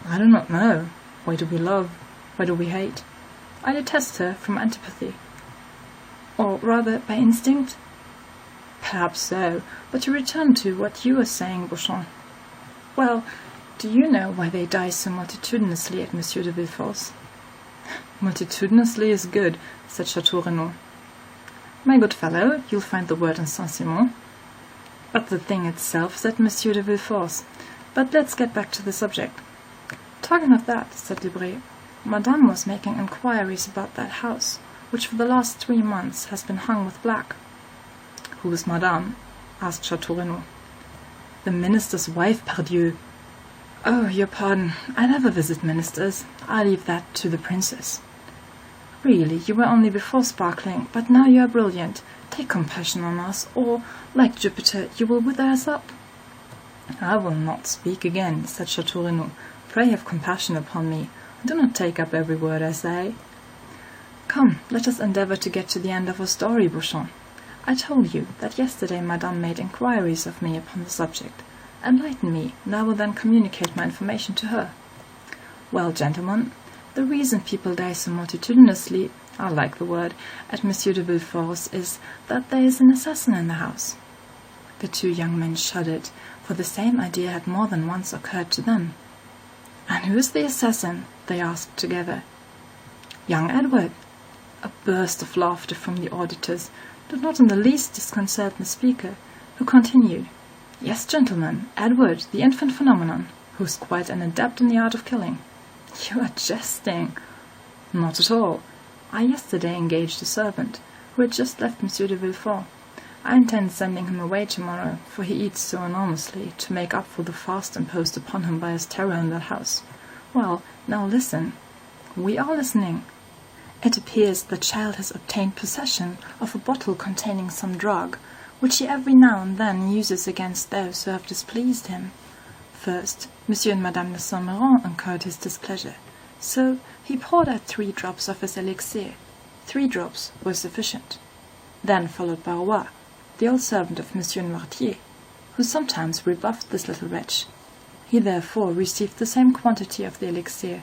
"I do not know. Why do we love? Why do we hate? I detest her from antipathy." "Or rather by instinct?" "Perhaps so, but to return to what you were saying, Beauchamp. Well, do you know why they die so multitudinously at Monsieur de Villefort's?" "Multitudinously is good," said Château Renaud. "My good fellow, you'll find the word in Saint-Simon." "But the thing itself," said Monsieur de Villefort's. "But let's get back to the subject." "Talking of that," said Debray, "Madame was making inquiries about that house, which for the last 3 months has been hung with black." "Who is Madame?" asked Château Renaud. "The minister's wife, pardieu." "Oh, your pardon, I never visit ministers. I leave that to the princess." "Really, you were only before sparkling, but now you are brilliant. Take compassion on us, or, like Jupiter, you will wither us up." "I will not speak again," said Château Renaud. "Pray have compassion upon me. Do not take up every word I say. Come, let us endeavour to get to the end of our story, Beauchamp. I told you that yesterday Madame made inquiries of me upon the subject. Enlighten me, and I will then communicate my information to her. Well, gentlemen, the reason people die so multitudinously, I like the word, at Monsieur de Villefort's is that there is an assassin in the house. The two young men shuddered, for the same idea had more than once occurred to them. And who is the assassin? They asked together. Young Edward. A burst of laughter from the auditors did not in the least disconcert the speaker, who continued, Yes, gentlemen, Edward, the infant phenomenon, who is quite an adept in the art of killing. You are jesting. Not at all. I yesterday engaged a servant, who had just left Monsieur de Villefort. I intend sending him away tomorrow, for he eats so enormously, to make up for the fast imposed upon him by his terror in that house. Well, now listen. We are listening. It appears the child has obtained possession of a bottle containing some drug, which he every now and then uses against those who have displeased him. First, Monsieur and Madame de Saint-Méran incurred his displeasure, so he poured out 3 drops of his elixir. 3 drops were sufficient. Then followed Barrois, the old servant of Monsieur Noirtier, who sometimes rebuffed this little wretch. He therefore received the same quantity of the elixir.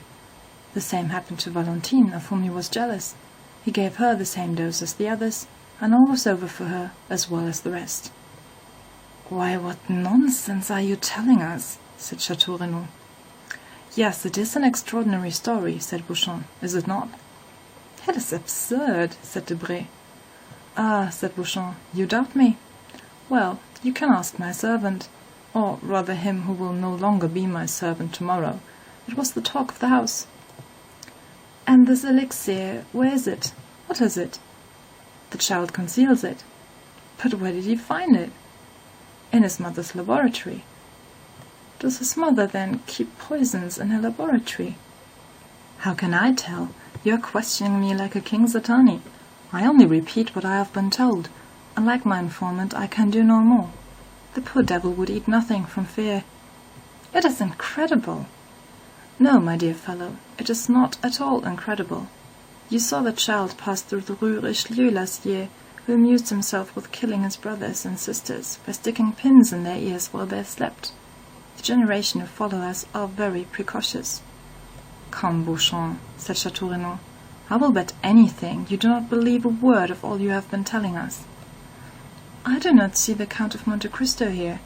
The same happened to Valentine, of whom he was jealous. He gave her the same dose as the others, and all was over for her as well as the rest. "Why, what nonsense are you telling us?" said Chateau Renaud. "Yes, it is an extraordinary story," said Beauchamp, "is it not?" "It is absurd," said Debray. "Ah," said Beauchamp, "you doubt me? Well, you can ask my servant, or rather him who will no longer be my servant tomorrow. It was the talk of the house." "And this elixir, where is it? What is it?" "The child conceals it." "But where did he find it?" "In his mother's laboratory." "Does his mother, then, keep poisons in her laboratory?" "How can I tell? You are questioning me like a king's attorney. I only repeat what I have been told, and like my informant, I can do no more. The poor devil would eat nothing from fear." "It is incredible." "No, my dear fellow, it is not at all incredible. You saw the child pass through the Rue Richelieu last year, who amused himself with killing his brothers and sisters by sticking pins in their ears while they slept. The generation who follow us are very precocious." "Come, Beauchamp," said Chateau Renaud, "I will bet anything you do not believe a word of all you have been telling us." "I do not see the Count of Monte Cristo here."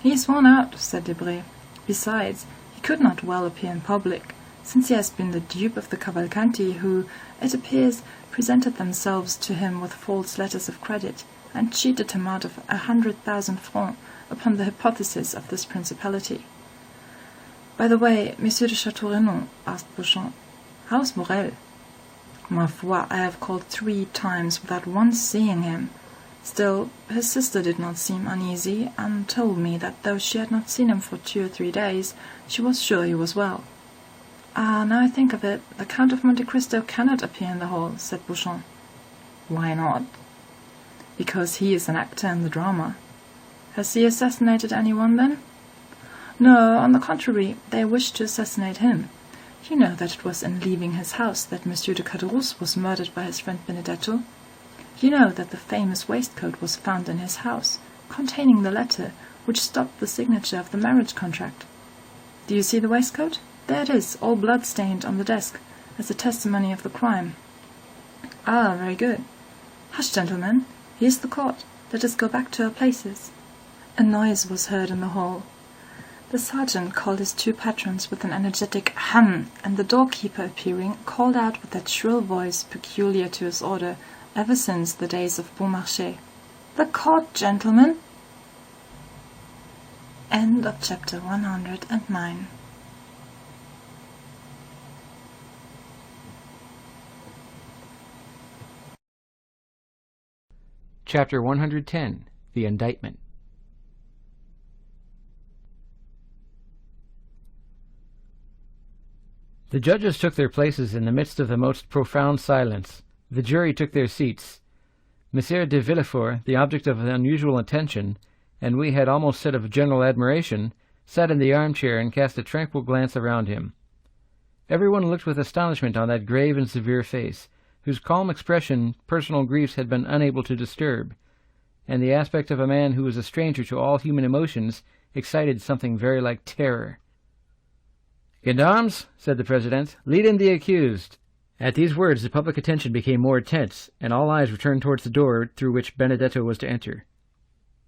"He is worn out," said Debray. "Besides, he could not well appear in public, since he has been the dupe of the Cavalcanti who, it appears, presented themselves to him with false letters of credit, and cheated him out of 100,000 francs upon the hypothesis of this principality." "By the way, Monsieur de Chateau Renaud," asked Beauchamp, "how is Morel?" "Ma foi, I have called 3 times without once seeing him. Still, his sister did not seem uneasy, and told me that though she had not seen him for 2 or 3 days, she was sure he was well." "Ah, now I think of it, the Count of Monte Cristo cannot appear in the hall," said Beauchamp. "Why not?" "Because he is an actor in the drama." "Has he assassinated anyone, then?" "No, on the contrary, they wished to assassinate him. You know that it was in leaving his house that Monsieur de Caderousse was murdered by his friend Benedetto. You know that the famous waistcoat was found in his house, containing the letter which stopped the signature of the marriage contract. Do you see the waistcoat? There it is, all blood-stained on the desk, as a testimony of the crime." "Ah, very good. Hush, gentlemen, here's the court. Let us go back to our places." A noise was heard in the hall. The sergeant called his 2 patrons with an energetic "Ham," and the doorkeeper appearing, called out with that shrill voice peculiar to his order ever since the days of Beaumarchais, "The court, gentlemen!" End of chapter 109. Chapter 110. The Indictment. The judges took their places in the midst of the most profound silence. The jury took their seats. Monsieur de Villefort, the object of unusual attention, and we had almost said of general admiration, sat in the armchair and cast a tranquil glance around him. Everyone looked with astonishment on that grave and severe face, whose calm expression personal griefs had been unable to disturb, and the aspect of a man who was a stranger to all human emotions excited something very like terror. "Gendarmes," said the President, "lead in the accused." At these words the public attention became more intense, and all eyes were turned towards the door through which Benedetto was to enter.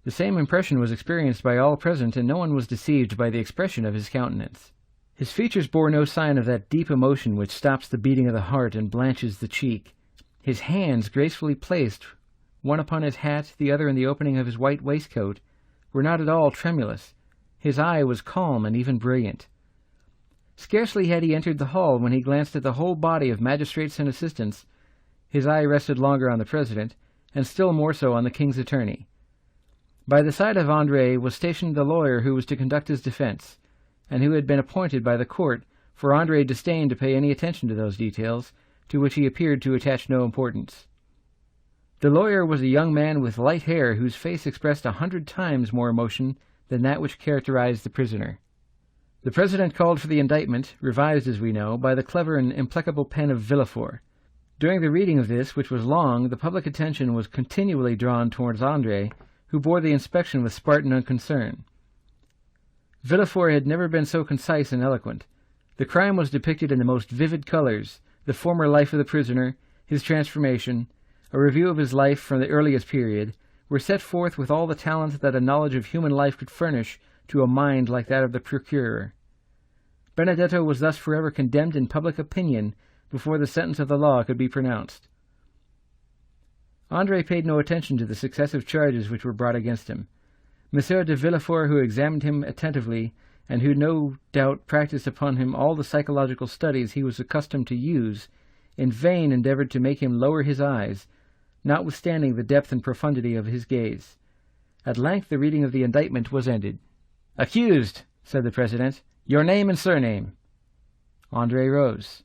The same impression was experienced by all present, and no one was deceived by the expression of his countenance. His features bore no sign of that deep emotion which stops the beating of the heart and blanches the cheek. His hands, gracefully placed, one upon his hat, the other in the opening of his white waistcoat, were not at all tremulous. His eye was calm and even brilliant. Scarcely had he entered the hall when he glanced at the whole body of magistrates and assistants. His eye rested longer on the President, and still more so on the King's attorney. By the side of André was stationed the lawyer who was to conduct his defense, and who had been appointed by the court, for André disdained to pay any attention to those details, to which he appeared to attach no importance. The lawyer was a young man with light hair whose face expressed 100 times more emotion than that which characterized the prisoner. The President called for the indictment, revised, as we know, by the clever and implacable pen of Villefort. During the reading of this, which was long, the public attention was continually drawn towards André, who bore the inspection with Spartan unconcern. Villefort had never been so concise and eloquent. The crime was depicted in the most vivid colors, the former life of the prisoner, his transformation, a review of his life from the earliest period, were set forth with all the talent that a knowledge of human life could furnish to a mind like that of the procurer. Benedetto was thus forever condemned in public opinion before the sentence of the law could be pronounced. André paid no attention to the successive charges which were brought against him. Monsieur de Villefort, who examined him attentively, and who no doubt practiced upon him all the psychological studies he was accustomed to use, in vain endeavored to make him lower his eyes, notwithstanding the depth and profundity of his gaze. At length the reading of the indictment was ended. "Accused," said the President, "your name and surname." André rose.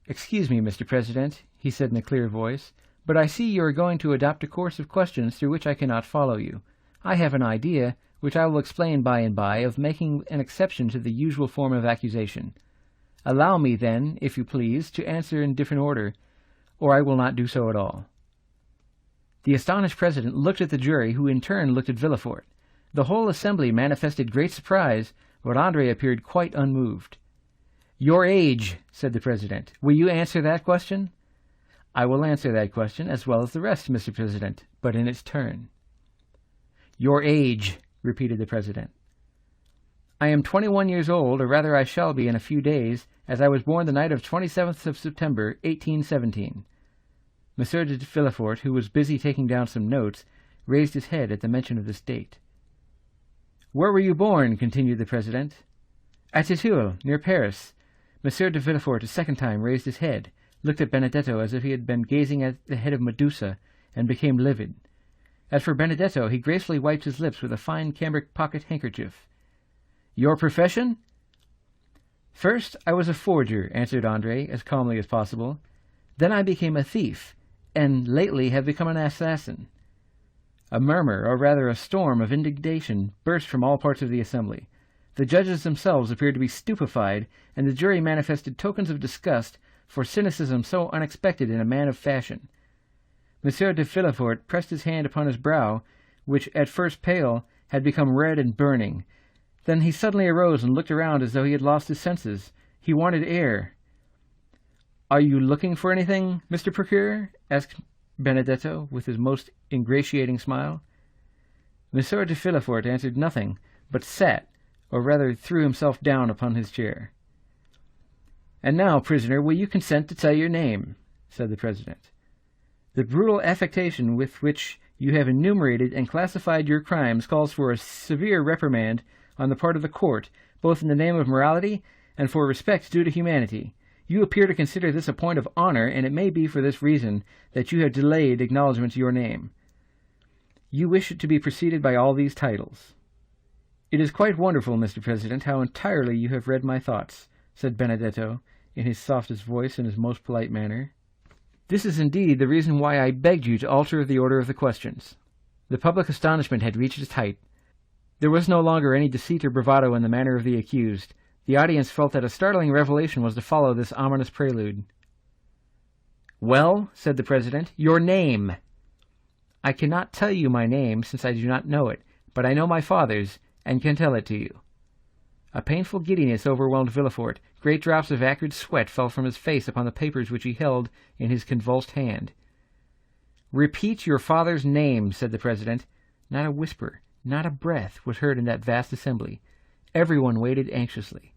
"Excuse me, Mr. President," he said in a clear voice, "but I see you are going to adopt a course of questions through which I cannot follow you. I have an idea, which I will explain by and by, of making an exception to the usual form of accusation. Allow me, then, if you please, to answer in different order, or I will not do so at all." The astonished President looked at the jury, who in turn looked at Villefort. The whole assembly manifested great surprise, but André appeared quite unmoved. "Your age," said the President. "Will you answer that question?" "I will answer that question as well as the rest, Mr. President, but in its turn." "Your age," repeated the President. "I am 21 years old, or rather I shall be in a few days, as I was born the night of 27th of September, 1817. Monsieur de Villefort, who was busy taking down some notes, raised his head at the mention of this date. "Where were you born?" continued the President. "At Tituel, near Paris." Monsieur de Villefort a second time raised his head, looked at Benedetto as if he had been gazing at the head of Medusa, and became livid. As for Benedetto, he gracefully wiped his lips with a fine cambric pocket handkerchief. "Your profession?" "First I was a forger," answered André, as calmly as possible. "Then I became a thief, and lately have become an assassin." A murmur, or rather a storm, of indignation burst from all parts of the assembly. The judges themselves appeared to be stupefied, and the jury manifested tokens of disgust for cynicism so unexpected in a man of fashion. Monsieur de Villefort pressed his hand upon his brow, which, at first pale, had become red and burning. Then he suddenly arose and looked around as though he had lost his senses. He wanted air. "Are you looking for anything, Mr. Procureur?" asked Benedetto, with his most ingratiating smile. Monsieur de Villefort answered nothing, but sat, or rather threw himself down upon his chair. "And now, prisoner, will you consent to tell your name?" said the President. "The brutal affectation with which you have enumerated and classified your crimes calls for a severe reprimand on the part of the court, both in the name of morality and for respect due to humanity. You appear to consider this a point of honor, and it may be for this reason that you have delayed acknowledgment to your name. You wish it to be preceded by all these titles." "It is quite wonderful, Mr. President, how entirely you have read my thoughts," said Benedetto, in his softest voice and his most polite manner. "This is indeed the reason why I begged you to alter the order of the questions." The public astonishment had reached its height. There was no longer any deceit or bravado in the manner of the accused. The audience felt that a startling revelation was to follow this ominous prelude. "Well," said the president, "your name." "I cannot tell you my name, since I do not know it, but I know my father's, and can tell it to you." A painful giddiness overwhelmed Villefort. Great drops of acrid sweat fell from his face upon the papers which he held in his convulsed hand. "Repeat your father's name," said the president. Not a whisper, not a breath was heard in that vast assembly. Everyone waited anxiously.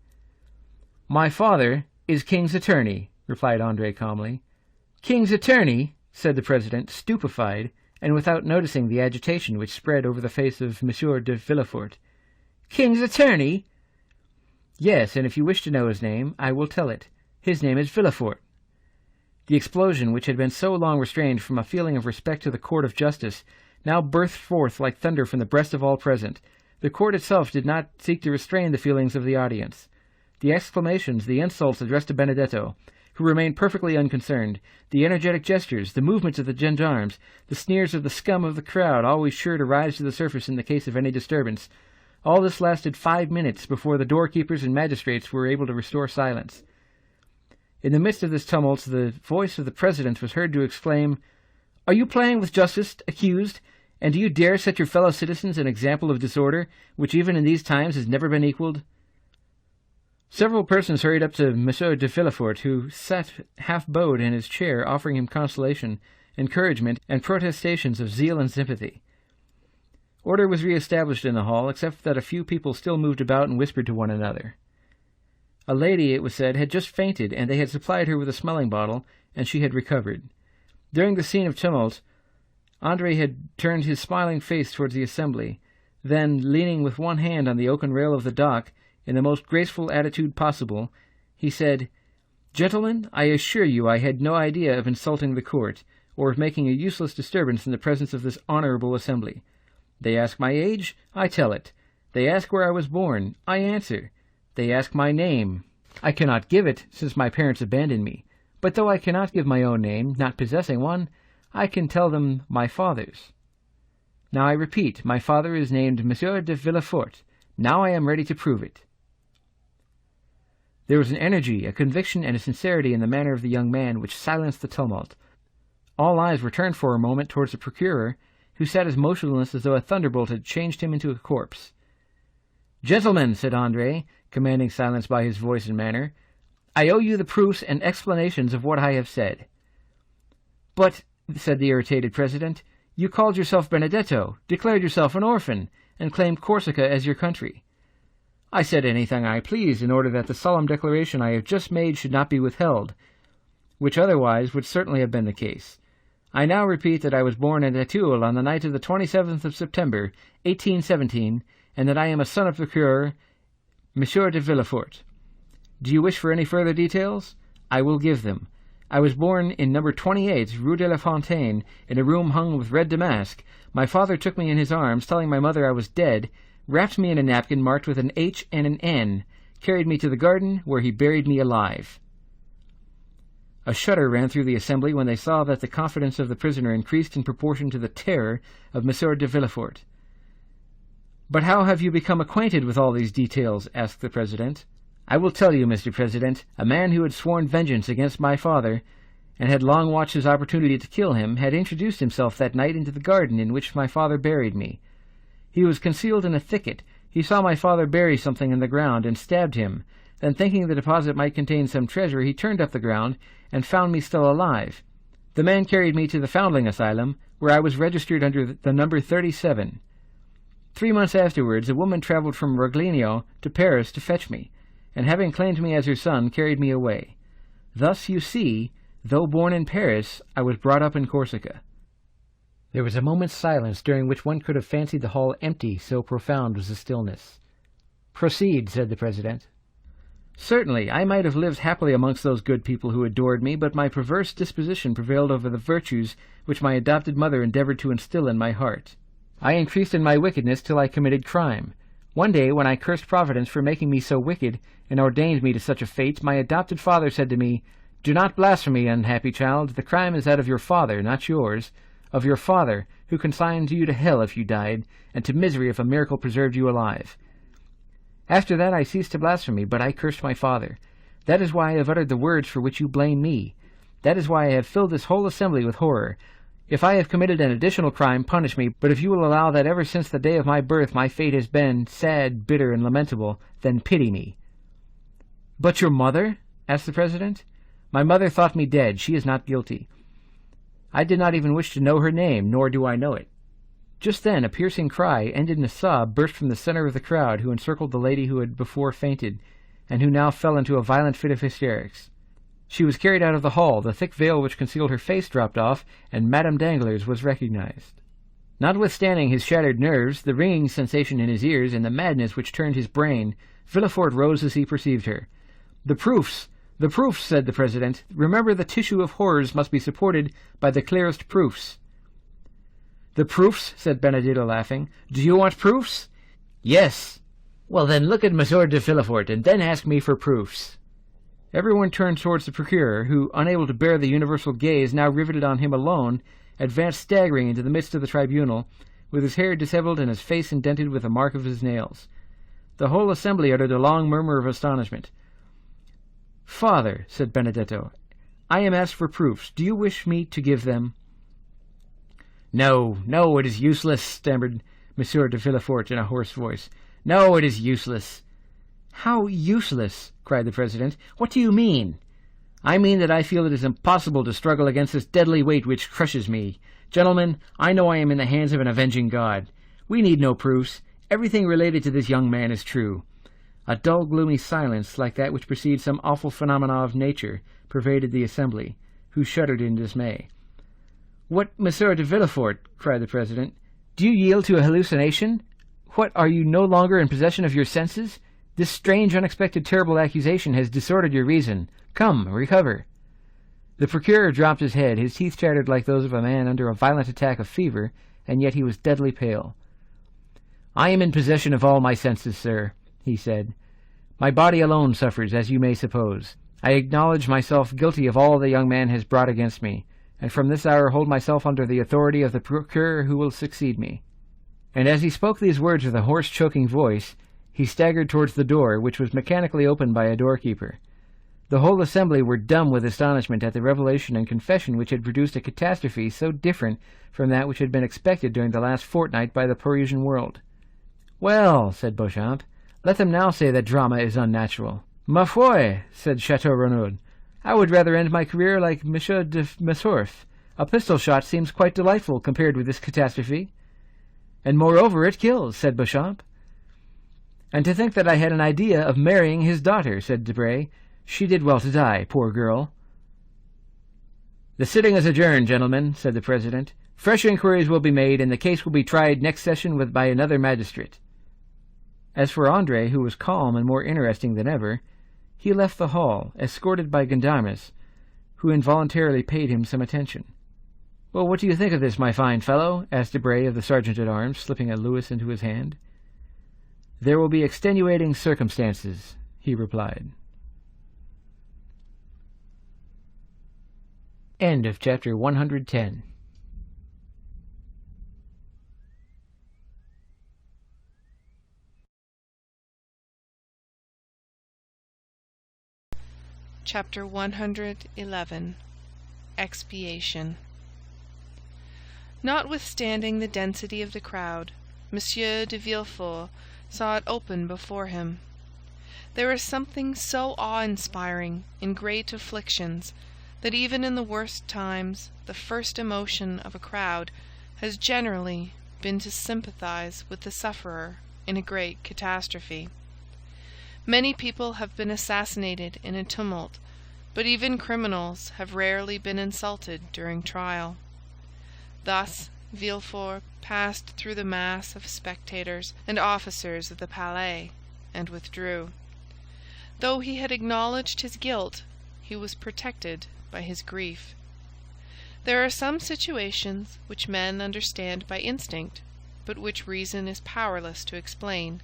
"My father is King's attorney," replied André calmly. "King's attorney?" said the president, stupefied, and without noticing the agitation which spread over the face of Monsieur de Villefort. "King's attorney?" "Yes, and if you wish to know his name, I will tell it. His name is Villefort." The explosion, which had been so long restrained from a feeling of respect to the court of justice, now burst forth like thunder from the breast of all present. The court itself did not seek to restrain the feelings of the audience. The exclamations, the insults addressed to Benedetto, who remained perfectly unconcerned, the energetic gestures, the movements of the gendarmes, the sneers of the scum of the crowd, always sure to rise to the surface in the case of any disturbance, all this lasted 5 minutes before the doorkeepers and magistrates were able to restore silence. In the midst of this tumult, the voice of the president was heard to exclaim, "Are you playing with justice, accused? And do you dare set your fellow citizens an example of disorder, which even in these times has never been equalled?" Several persons hurried up to Monsieur de Villefort, who sat half-bowed in his chair, offering him consolation, encouragement, and protestations of zeal and sympathy. Order was re-established in the hall, except that a few people still moved about and whispered to one another. A lady, it was said, had just fainted, and they had supplied her with a smelling bottle, and she had recovered. During the scene of tumult, André had turned his smiling face towards the assembly. Then, leaning with one hand on the oaken rail of the dock, in the most graceful attitude possible, he said, "Gentlemen, I assure you I had no idea of insulting the court, or of making a useless disturbance in the presence of this honorable assembly. They ask my age, I tell it. They ask where I was born, I answer. They ask my name. I cannot give it, since my parents abandoned me. But though I cannot give my own name, not possessing one, I can tell them my father's. Now I repeat, my father is named Monsieur de Villefort. Now I am ready to prove it." There was an energy, a conviction, and a sincerity in the manner of the young man which silenced the tumult. All eyes were turned for a moment towards the procureur, who sat as motionless as though a thunderbolt had changed him into a corpse. "Gentlemen," said André, commanding silence by his voice and manner, "I owe you the proofs and explanations of what I have said." "But," said the irritated president, "you called yourself Benedetto, declared yourself an orphan, and claimed Corsica as your country." "I said anything I pleased in order that the solemn declaration I have just made should not be withheld, which otherwise would certainly have been the case. I now repeat that I was born at Étoile on the night of the 27th of September, 1817, and that I am a son of the procureur, Monsieur de Villefort. Do you wish for any further details? I will give them. I was born in number 28, Rue de la Fontaine, in a room hung with red damask. My father took me in his arms, telling my mother I was dead, wrapped me in a napkin marked with an H and an N, carried me to the garden, where he buried me alive." A shudder ran through the assembly when they saw that the confidence of the prisoner increased in proportion to the terror of Monsieur de Villefort. "But how have you become acquainted with all these details?" asked the president. "I will tell you, Mr. President. A man who had sworn vengeance against my father, and had long watched his opportunity to kill him, had introduced himself that night into the garden in which my father buried me. He was concealed in a thicket. He saw my father bury something in the ground, and stabbed him. Then, thinking the deposit might contain some treasure, he turned up the ground, and found me still alive. The man carried me to the Foundling Asylum, where I was registered under the number 37. 3 months afterwards, a woman traveled from Rogliano to Paris to fetch me, and having claimed me as her son, carried me away. Thus, you see, though born in Paris, I was brought up in Corsica." There was a moment's silence, during which one could have fancied the hall empty, so profound was the stillness. "Proceed," said the president. "Certainly, I might have lived happily amongst those good people who adored me, but my perverse disposition prevailed over the virtues which my adopted mother endeavored to instill in my heart. I increased in my wickedness till I committed crime. One day, when I cursed Providence for making me so wicked, and ordained me to such a fate, my adopted father said to me, 'Do not blaspheme, unhappy child. The crime is that of your father, not yours, of your father, who consigned you to hell if you died, and to misery if a miracle preserved you alive.' After that I ceased to blaspheme, but I cursed my father. That is why I have uttered the words for which you blame me. That is why I have filled this whole assembly with horror. If I have committed an additional crime, punish me, but if you will allow that ever since the day of my birth my fate has been sad, bitter, and lamentable, then pity me." "But your mother?" asked the President. "My mother thought me dead. She is not guilty. I did not even wish to know her name, nor do I know it." Just then a piercing cry, ended in a sob, burst from the center of the crowd, who encircled the lady who had before fainted, and who now fell into a violent fit of hysterics. She was carried out of the hall, the thick veil which concealed her face dropped off, and Madame Danglers was recognized. Notwithstanding his shattered nerves, the ringing sensation in his ears, and the madness which turned his brain, Villefort rose as he perceived her. "The proofs! The proofs!" said the President. "Remember, the tissue of horrors must be supported by the clearest proofs." "The proofs?" said Benedetto, laughing. "Do you want proofs?" "Yes." "Well, then look at Monsieur de Villefort, and then ask me for proofs." Everyone turned towards the procureur, who, unable to bear the universal gaze now riveted on him alone, advanced staggering into the midst of the tribunal, with his hair dishevelled and his face indented with the mark of his nails. The whole assembly uttered a long murmur of astonishment. "Father," said Benedetto, "I am asked for proofs. Do you wish me to give them?" "No, no, it is useless," stammered Monsieur de Villefort in a hoarse voice. "No, it is useless." "How useless?" cried the President. "What do you mean?" "I mean that I feel it is impossible to struggle against this deadly weight which crushes me. Gentlemen, I know I am in the hands of an avenging God. We need no proofs. Everything related to this young man is true." A dull, gloomy silence, like that which precedes some awful phenomena of nature, pervaded the assembly, who shuddered in dismay. "What, Monsieur de Villefort," cried the President, "do you yield to a hallucination? What, are you no longer in possession of your senses? This strange, unexpected, terrible accusation has disordered your reason. Come, recover." The procureur dropped his head, his teeth chattered like those of a man under a violent attack of fever, and yet he was deadly pale. "I am in possession of all my senses, sir," he said. "My body alone suffers, as you may suppose. I acknowledge myself guilty of all the young man has brought against me, and from this hour hold myself under the authority of the procureur who will succeed me." And as he spoke these words with a hoarse, choking voice, he staggered towards the door, which was mechanically opened by a doorkeeper. The whole assembly were dumb with astonishment at the revelation and confession which had produced a catastrophe so different from that which had been expected during the last fortnight by the Parisian world. "Well," said Beauchamp, "let them now say that drama is unnatural." "Ma foi," said Chateau Renaud, "I would rather end my career like Monsieur de Morcerf. A pistol shot seems quite delightful compared with this catastrophe." "And moreover it kills," said Beauchamp. "And to think that I had an idea of marrying his daughter," said Debray. "She did well to die, poor girl." "The sitting is adjourned, gentlemen," said the President. "Fresh inquiries will be made, and the case will be tried next session by another magistrate." As for André, who was calm and more interesting than ever, he left the hall, escorted by gendarmes, who involuntarily paid him some attention. "Well, what do you think of this, my fine fellow?" asked Debray of the sergeant-at-arms, slipping a louis into his hand. "There will be extenuating circumstances," he replied. End of chapter 110. Chapter 111. Expiation. Notwithstanding the density of the crowd, Monsieur de Villefort saw it open before him. There is something so awe-inspiring in great afflictions that even in the worst times the first emotion of a crowd has generally been to sympathize with the sufferer in a great catastrophe. Many people have been assassinated in a tumult, but even criminals have rarely been insulted during trial. Thus Villefort passed through the mass of spectators and officers of the Palais, and withdrew. Though he had acknowledged his guilt, he was protected by his grief. There are some situations which men understand by instinct, but which reason is powerless to explain.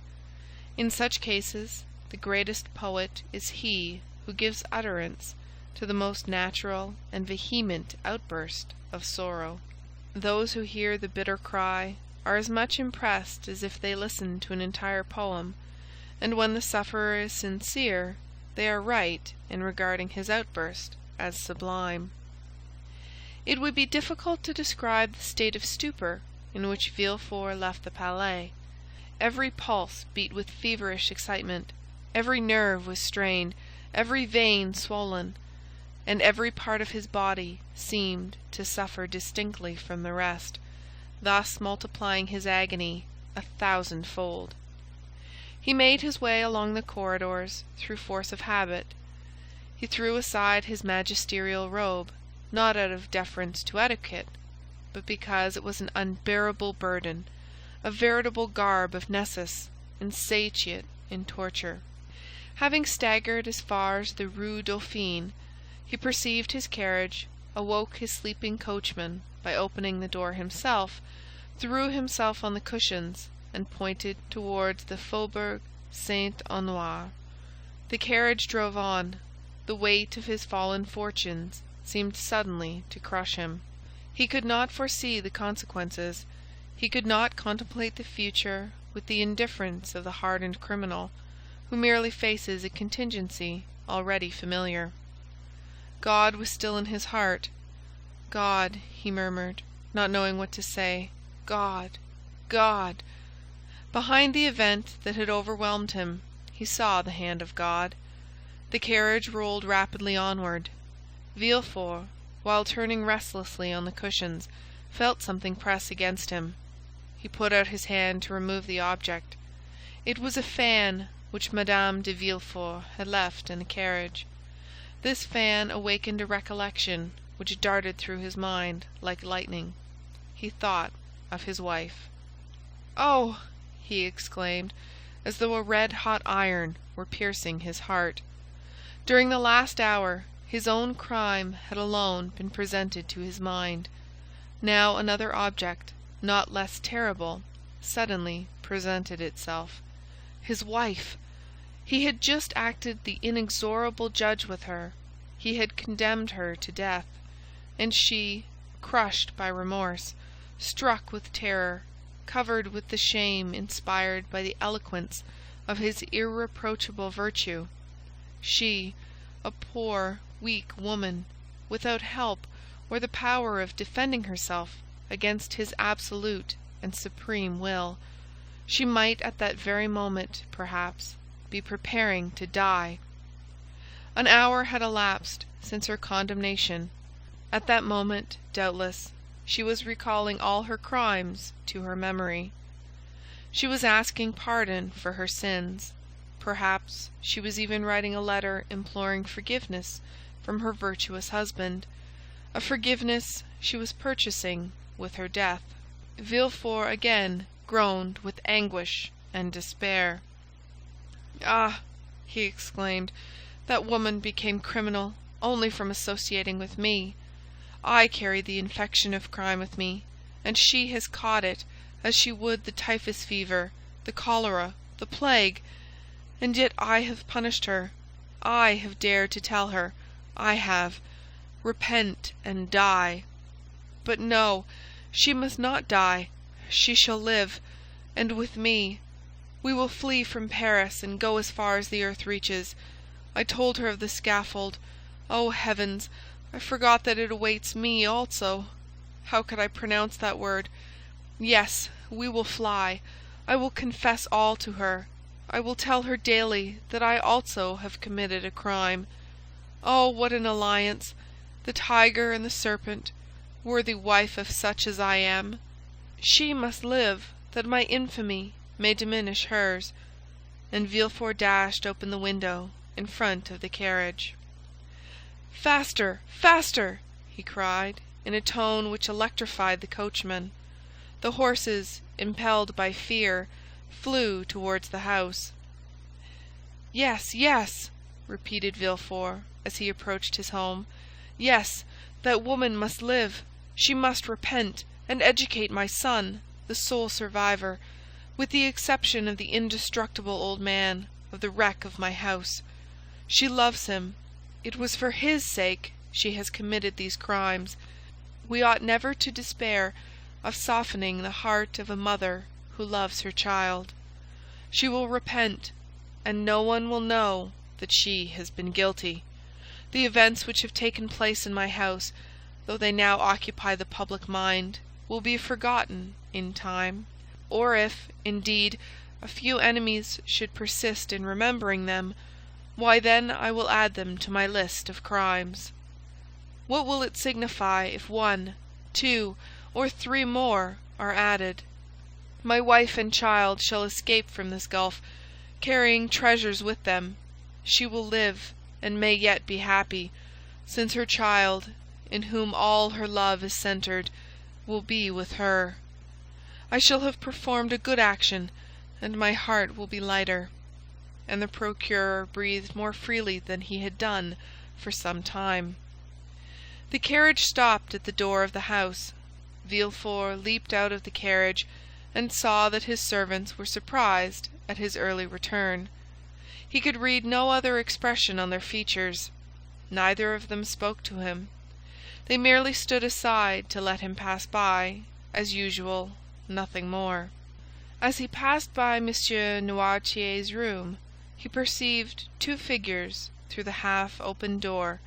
In such cases, the greatest poet is he who gives utterance to the most natural and vehement outburst of sorrow. Those who hear the bitter cry are as much impressed as if they listened to an entire poem, and when the sufferer is sincere, they are right in regarding his outburst as sublime. It would be difficult to describe the state of stupor in which Villefort left the Palais. Every pulse beat with feverish excitement, every nerve was strained, every vein swollen, and every part of his body seemed to suffer distinctly from the rest, thus multiplying his agony 1,000-fold. He made his way along the corridors through force of habit. He threw aside his magisterial robe, not out of deference to etiquette, but because it was an unbearable burden, a veritable garb of Nessus, insatiate in torture. Having staggered as far as the Rue Dauphine, he perceived his carriage, awoke his sleeping coachman by opening the door himself, threw himself on the cushions, and pointed towards the Faubourg Saint-Honoré. The carriage drove on. The weight of his fallen fortunes seemed suddenly to crush him. He could not foresee the consequences. He could not contemplate the future with the indifference of the hardened criminal, who merely faces a contingency already familiar. God was still in his heart. God, he murmured, not knowing what to say. God, God. Behind the event that had overwhelmed him, he saw the hand of God. The carriage rolled rapidly onward. Villefort, while turning restlessly on the cushions, felt something press against him. He put out his hand to remove the object. It was a fan which Madame de Villefort had left in the carriage. This fan awakened a recollection which darted through his mind like lightning. He thought of his wife. "Oh!" he exclaimed, as though a red-hot iron were piercing his heart. During the last hour, his own crime had alone been presented to his mind. Now another object, not less terrible, suddenly presented itself. His wife! He had just acted the inexorable judge with her. He had condemned her to death. And she, crushed by remorse, struck with terror, covered with the shame inspired by the eloquence of his irreproachable virtue. She, a poor, weak woman, without help or the power of defending herself against his absolute and supreme will. She might at that very moment, perhaps, be preparing to die. An hour had elapsed since her condemnation. At that moment, doubtless, she was recalling all her crimes to her memory. She was asking pardon for her sins. Perhaps she was even writing a letter imploring forgiveness from her virtuous husband, a forgiveness she was purchasing with her death. Villefort again groaned with anguish and despair. "Ah!" he exclaimed, "that woman became criminal only from associating with me. I carried the infection of crime with me, and she has caught it as she would the typhus fever, the cholera, the plague. And yet I have punished her. I have dared to tell her, I have, 'Repent and die.' But no, she must not die. She shall live, and with me. We will flee from Paris and go as far as the earth reaches. I told her of the scaffold. Oh, heavens! I forgot that it awaits me also. How could I pronounce that word? Yes, we will fly. I will confess all to her. I will tell her daily that I also have committed a crime. Oh, what an alliance! The tiger and the serpent, worthy wife of such as I am. She must live, that my infamy may diminish hers." And Villefort dashed open the window in front of the carriage. "Faster, faster!" he cried, in a tone which electrified the coachman. The horses, impelled by fear, flew towards the house. "Yes, yes," repeated Villefort, as he approached his home. "Yes, that woman must live. She must repent, and educate my son, the sole survivor, with the exception of the indestructible old man, of the wreck of my house. She loves him. It was for his sake she has committed these crimes. We ought never to despair of softening the heart of a mother who loves her child. She will repent. and no one will know that she has been guilty. The events which have taken place in my house, though they now occupy the public mind, will be forgotten in time, or if, indeed, a few enemies should persist in remembering them, why then I will add them to my list of crimes. What will it signify if 1, 2, or 3 more are added? My wife and child shall escape from this gulf, carrying treasures with them. She will live, and may yet be happy, since her child, in whom all her love is centred, will be with her. I shall have performed a good action, and my heart will be lighter." And the procureur breathed more freely than he had done for some time. The carriage stopped at the door of the house. Villefort leaped out of the carriage, and saw that his servants were surprised at his early return. He could read no other expression on their features. Neither of them spoke to him. They merely stood aside to let him pass by, as usual, nothing more. As he passed by M. Noirtier's room, he perceived 2 figures through the half-open door,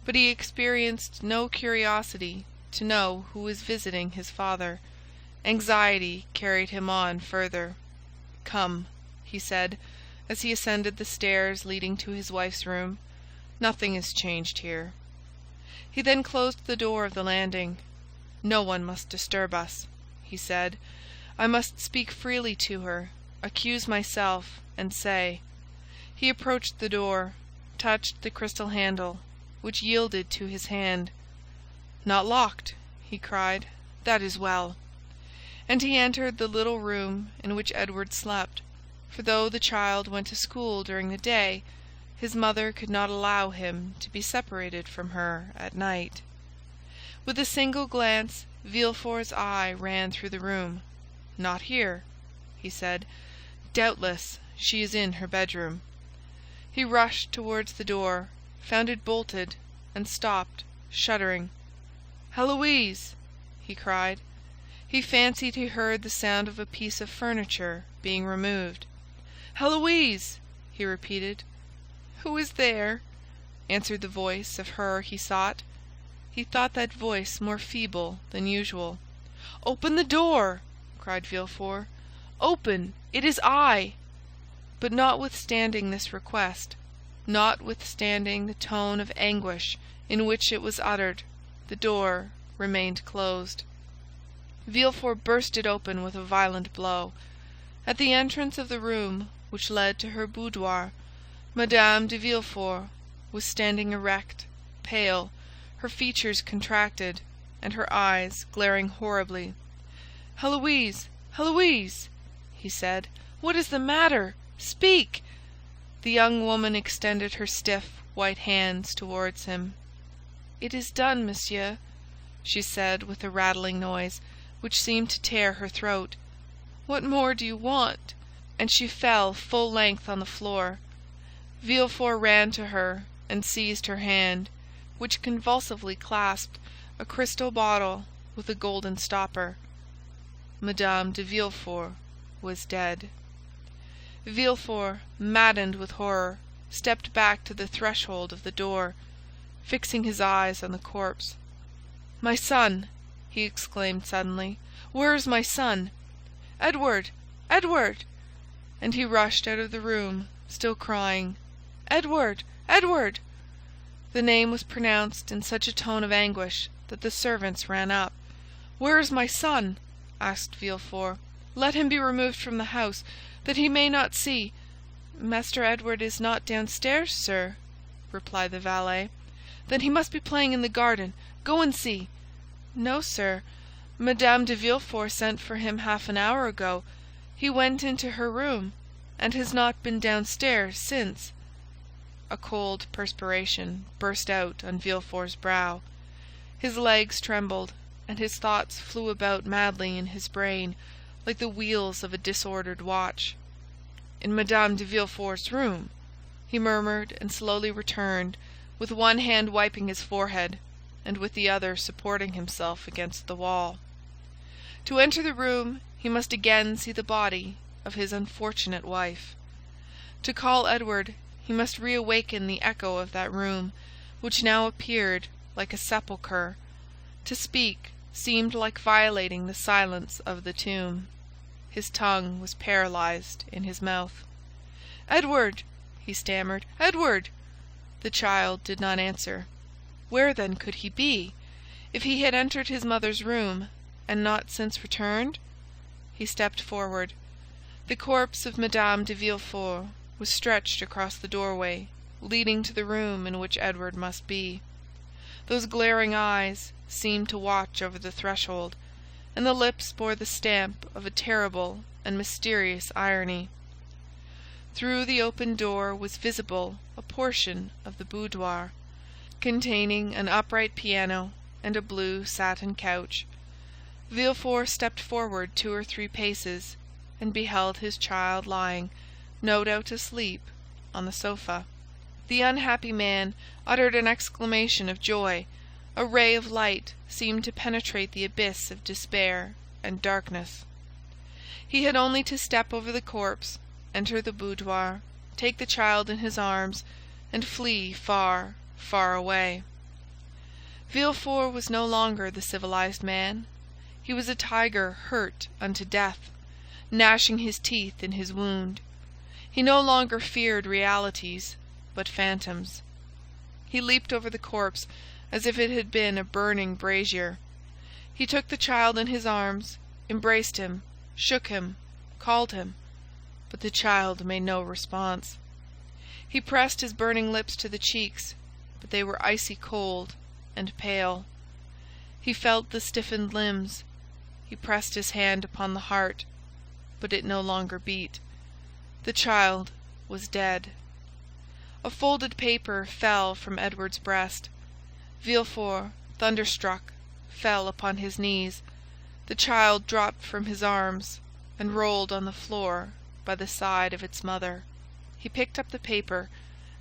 but he experienced no curiosity to know who was visiting his father. Anxiety carried him on further. "Come," he said, as he ascended the stairs leading to his wife's room. "Nothing is changed here." He then closed the door of the landing. "No one must disturb us," he said. "I must speak freely to her, accuse myself, and say—" He approached the door, touched the crystal handle, which yielded to his hand. "Not locked," he cried. "That is well." And he entered the little room in which Edward slept, for though the child went to school during the day, his mother could not allow him to be separated from her at night. With a single glance, Villefort's eye ran through the room. "Not here," he said. "Doubtless she is in her bedroom." He rushed towards the door, found it bolted, and stopped, shuddering. "Héloïse!" he cried. He fancied he heard the sound of a piece of furniture being removed. "Héloïse!" he repeated. "Who is there?" answered the voice of her he sought. He thought that voice more feeble than usual. "Open the door!" cried Villefort. "Open! It is I!" But notwithstanding this request, notwithstanding the tone of anguish in which it was uttered, the door remained closed. Villefort burst it open with a violent blow. At the entrance of the room which led to her boudoir, Madame de Villefort was standing erect, pale, her features contracted, and her eyes glaring horribly. "Héloïse! Héloïse!" he said. "What is the matter? Speak!" The young woman extended her stiff, white hands towards him. "It is done, monsieur," she said with a rattling noise, which seemed to tear her throat. "What more do you want?" And she fell full length on the floor. Villefort ran to her and seized her hand, which convulsively clasped a crystal bottle with a golden stopper. Madame de Villefort was dead. Villefort, maddened with horror, stepped back to the threshold of the door, fixing his eyes on the corpse. "My son!" he exclaimed suddenly. "Where is my son? Edward! Edward!" And he rushed out of the room, still crying, "Edward! Edward!" The name was pronounced in such a tone of anguish that the servants ran up. "Where is my son?" asked Villefort. "Let him be removed from the house, that he may not see—" "Master Edward is not downstairs, sir," replied the valet. "Then he must be playing in the garden. Go and see." "No, sir. Madame de Villefort sent for him half an hour ago. He went into her room, and has not been downstairs since." A cold perspiration burst out on Villefort's brow. His legs trembled, and his thoughts flew about madly in his brain, like the wheels of a disordered watch. "In Madame de Villefort's room," he murmured, and slowly returned, with one hand wiping his forehead, and with the other supporting himself against the wall. To enter the room, he must again see the body of his unfortunate wife. To call Edward, he must reawaken the echo of that room, which now appeared like a sepulchre. To speak seemed like violating the silence of the tomb. His tongue was paralyzed in his mouth. "Edward!" he stammered. "Edward!" The child did not answer. Where then could he be? If he had entered his mother's room, and not since returned? He stepped forward. The corpse of Madame de Villefort was stretched across the doorway, leading to the room in which Edward must be. Those glaring eyes seemed to watch over the threshold, and the lips bore the stamp of a terrible and mysterious irony. Through the open door was visible a portion of the boudoir, containing an upright piano and a blue satin couch. Villefort stepped forward 2 or 3 paces, and beheld his child lying, no doubt asleep, on the sofa. The unhappy man uttered an exclamation of joy. A ray of light seemed to penetrate the abyss of despair and darkness. He had only to step over the corpse, enter the boudoir, take the child in his arms, and flee far, far away. Villefort was no longer the civilized man. He was a tiger hurt unto death, gnashing his teeth in his wound. He no longer feared realities, but phantoms. He leaped over the corpse as if it had been a burning brazier. He took the child in his arms, embraced him, shook him, called him, but the child made no response. He pressed his burning lips to the cheeks, but they were icy cold and pale. He felt the stiffened limbs. He pressed his hand upon the heart, but it no longer beat. The child was dead. A folded paper fell from Edward's breast. Villefort, thunderstruck, fell upon his knees. The child dropped from his arms and rolled on the floor by the side of its mother. He picked up the paper,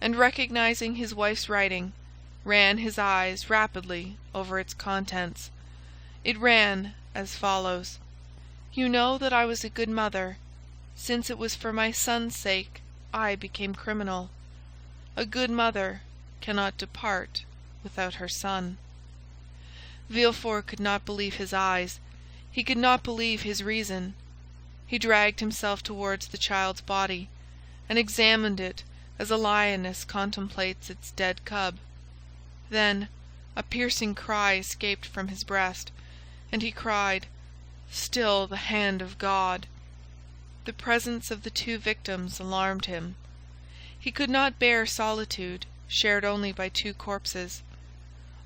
and recognizing his wife's writing, ran his eyes rapidly over its contents. It ran as follows: "You know that I was a good mother. Since it was for my son's sake I became criminal. A good mother cannot depart without her son." Villefort could not believe his eyes. He could not believe his reason. He dragged himself towards the child's body, and examined it as a lioness contemplates its dead cub. Then a piercing cry escaped from his breast, and he cried, "Still the hand of God!" The presence of the 2 victims alarmed him. He could not bear solitude, shared only by 2 corpses.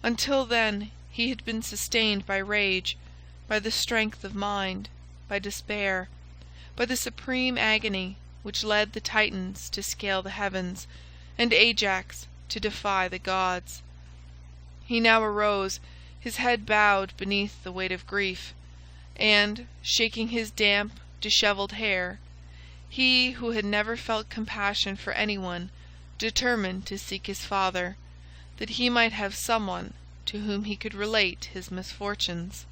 Until then he had been sustained by rage, by the strength of mind, by despair, by the supreme agony which led the Titans to scale the heavens, and Ajax to defy the gods. He now arose, his head bowed beneath the weight of grief, and, shaking his damp, disheveled hair, he who had never felt compassion for anyone determined to seek his father, that he might have someone to whom he could relate his misfortunes,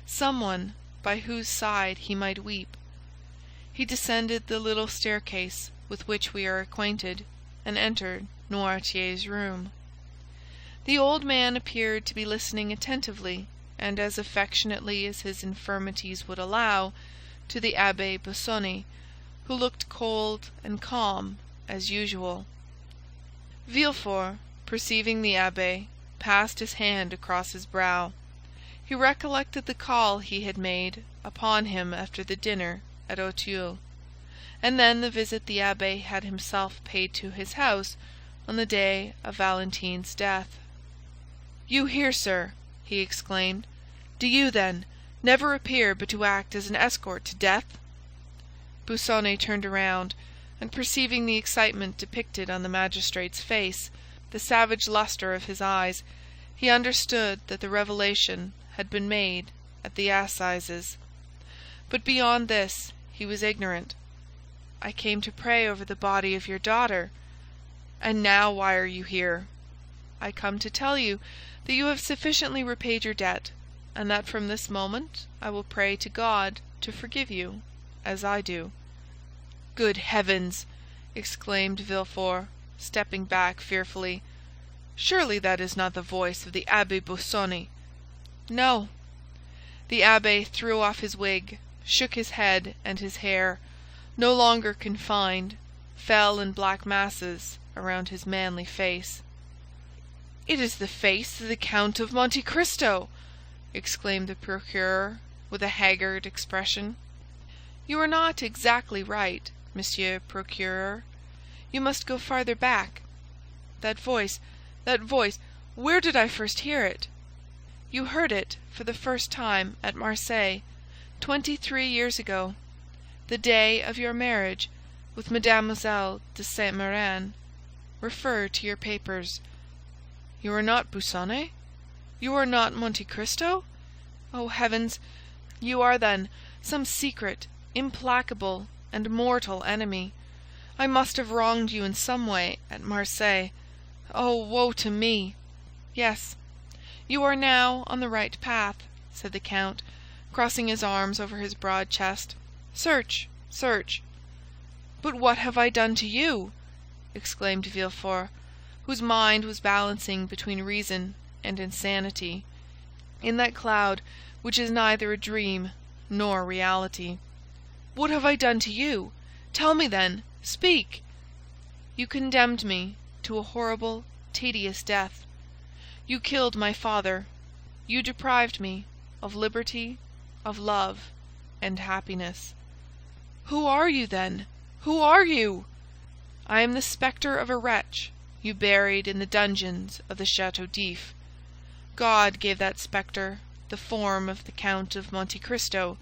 someone by whose side he might weep. He descended the little staircase with which we are acquainted, and entered Noirtier's room. The old man appeared to be listening attentively and as affectionately as his infirmities would allow, to the Abbé Busoni, who looked cold and calm as usual. Villefort, perceiving the abbé, passed his hand across his brow. He recollected the call he had made upon him after the dinner at Auteuil, and then the visit the abbé had himself paid to his house on the day of Valentine's death. "You here, sir!" he exclaimed. "Do you, then, never appear but to act as an escort to death?" Busoni turned around, and perceiving the excitement depicted on the magistrate's face, the savage luster of his eyes, he understood that the revelation had been made at the assizes. But beyond this he was ignorant. "I came to pray over the body of your daughter." "And now why are you here?" "I come to tell you that you have sufficiently repaid your debt, and that from this moment I will pray to God to forgive you, as I do." "Good heavens!" exclaimed Villefort, stepping back fearfully. "Surely that is not the voice of the Abbé Busoni." "No." The abbé threw off his wig, shook his head, and his hair, no longer confined, fell in black masses around his manly face. "It is the face of the Count of Monte Cristo!" exclaimed the procureur, with a haggard expression. "You are not exactly right, Monsieur Procureur. You must go farther back. That voice, where did I first hear it?" "You heard it for the first time at Marseilles, 23 years ago, the day of your marriage with Mademoiselle de Saint-Méran. Refer to your papers." "You are not Busoni? You are not Monte Cristo? Oh, heavens! You are, then, some secret, implacable, and mortal enemy. I must have wronged you in some way at Marseilles. Oh, woe to me! Yes, you are now on the right path," said the count, crossing his arms over his broad chest. "Search, search." "But what have I done to you?" exclaimed Villefort, whose mind was balancing between reason and insanity, in that cloud which is neither a dream nor reality. "What have I done to you? Tell me, then. Speak." "You condemned me to a horrible, tedious death. You killed my father. You deprived me of liberty, of love, and happiness." "Who are you, then? Who are you?" "I am the spectre of a wretch you buried in the dungeons of the Château d'If. God gave that spectre the form of the Count of Monte Cristo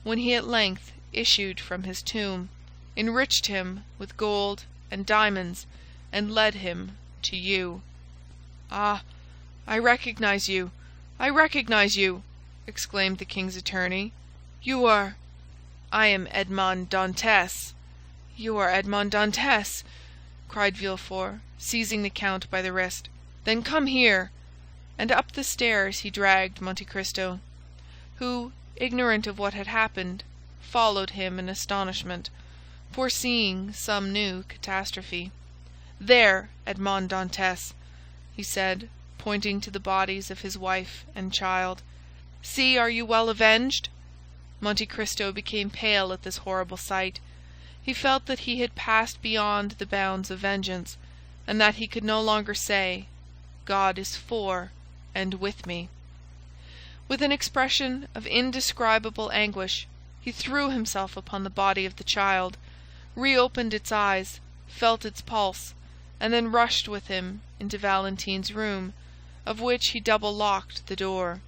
when he at length issued from his tomb, enriched him with gold and diamonds, and led him to you." "Ah, I recognize you! I recognize you!" exclaimed the king's attorney. "You are—" "I am Edmond Dantes." "You are Edmond Dantes!" cried Villefort, seizing the count by the wrist. "Then come here!" And up the stairs he dragged Monte Cristo, who, ignorant of what had happened, followed him in astonishment, foreseeing some new catastrophe. "There, Edmond Dantes," he said, pointing to the bodies of his wife and child. "See, are you well avenged?" Monte Cristo became pale at this horrible sight. He felt that he had passed beyond the bounds of vengeance, and that he could no longer say, "God is for and with me." With an expression of indescribable anguish, he threw himself upon the body of the child, reopened its eyes, felt its pulse, and then rushed with him into Valentine's room, of which he double-locked the door.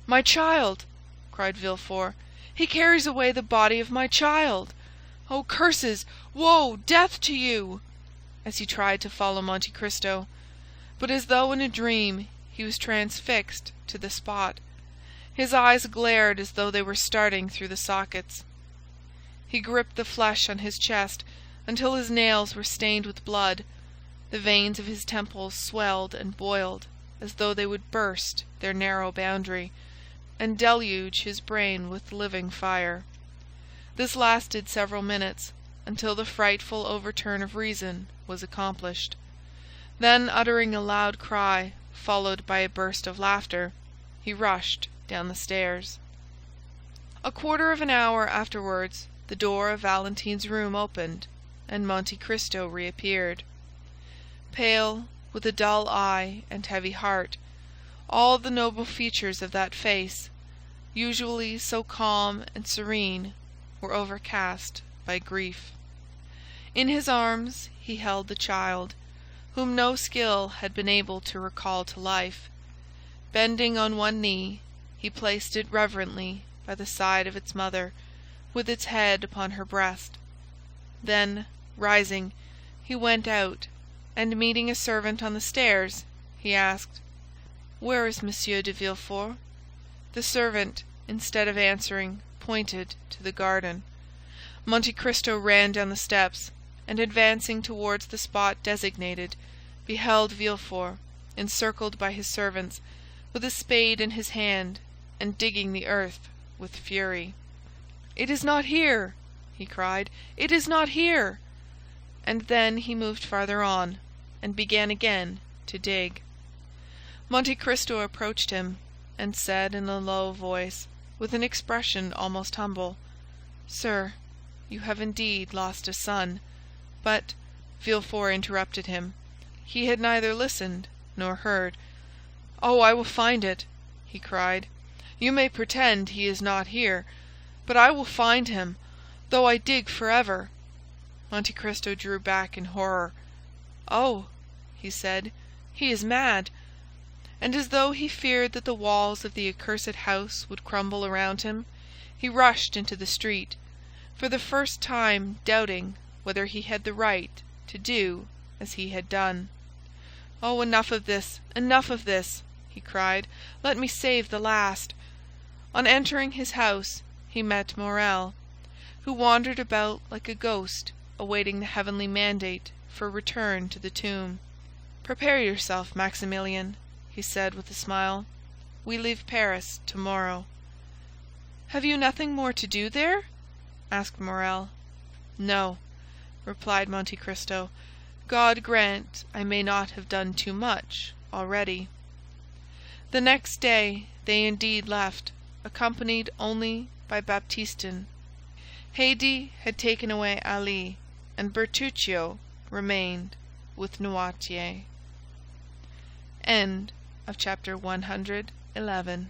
"My child!" cried Villefort. "He carries away the body of my child! Oh, curses, woe, death to you!" as he tried to follow Monte Cristo. But as though in a dream he was transfixed to the spot. His eyes glared as though they were starting through the sockets. He gripped the flesh on his chest until his nails were stained with blood. The veins of his temples swelled and boiled as though they would burst their narrow boundary, and deluge his brain with living fire. This lasted several minutes, until the frightful overturn of reason was accomplished. Then, uttering a loud cry, followed by a burst of laughter, he rushed down the stairs. A quarter of an hour afterwards, the door of Valentine's room opened, and Monte Cristo reappeared. Pale, with a dull eye and heavy heart, all the noble features of that face, usually so calm and serene, were overcast by grief. In his arms he held the child, whom no skill had been able to recall to life. Bending on one knee, he placed it reverently by the side of its mother, with its head upon her breast. Then, rising, he went out, and meeting a servant on the stairs, he asked, "Where is Monsieur de Villefort?" The servant, instead of answering, pointed to the garden. Monte Cristo ran down the steps, and advancing towards the spot designated, beheld Villefort, encircled by his servants, with a spade in his hand, and digging the earth with fury. "It is not here!" he cried. "It is not here!" and then he moved farther on, and began again to dig. Monte Cristo approached him, and said in a low voice, with an expression almost humble, "Sir, you have indeed lost a son, but—" Villefort interrupted him. He had neither listened nor heard. "Oh, I will find it," he cried. "You may pretend he is not here, but I will find him, though I dig forever." Monte Cristo drew back in horror. "Oh," he said, "he is mad." And as though he feared that the walls of the accursed house would crumble around him, he rushed into the street, for the first time doubting whether he had the right to do as he had done. "Oh, enough of this, enough of this!" he cried. "Let me save the last." On entering his house, he met Morrel, who wandered about like a ghost, awaiting the heavenly mandate for return to the tomb. "Prepare yourself, Maximilian," he said with a smile. "We leave Paris tomorrow." "Have you nothing more to do there?" asked Morrel. "No," replied Monte Cristo. "God grant I may not have done too much already." The next day they indeed left, accompanied only by Baptistin. Haydée had taken away Ali, and Bertuccio remained with Noirtier. End of chapter 111.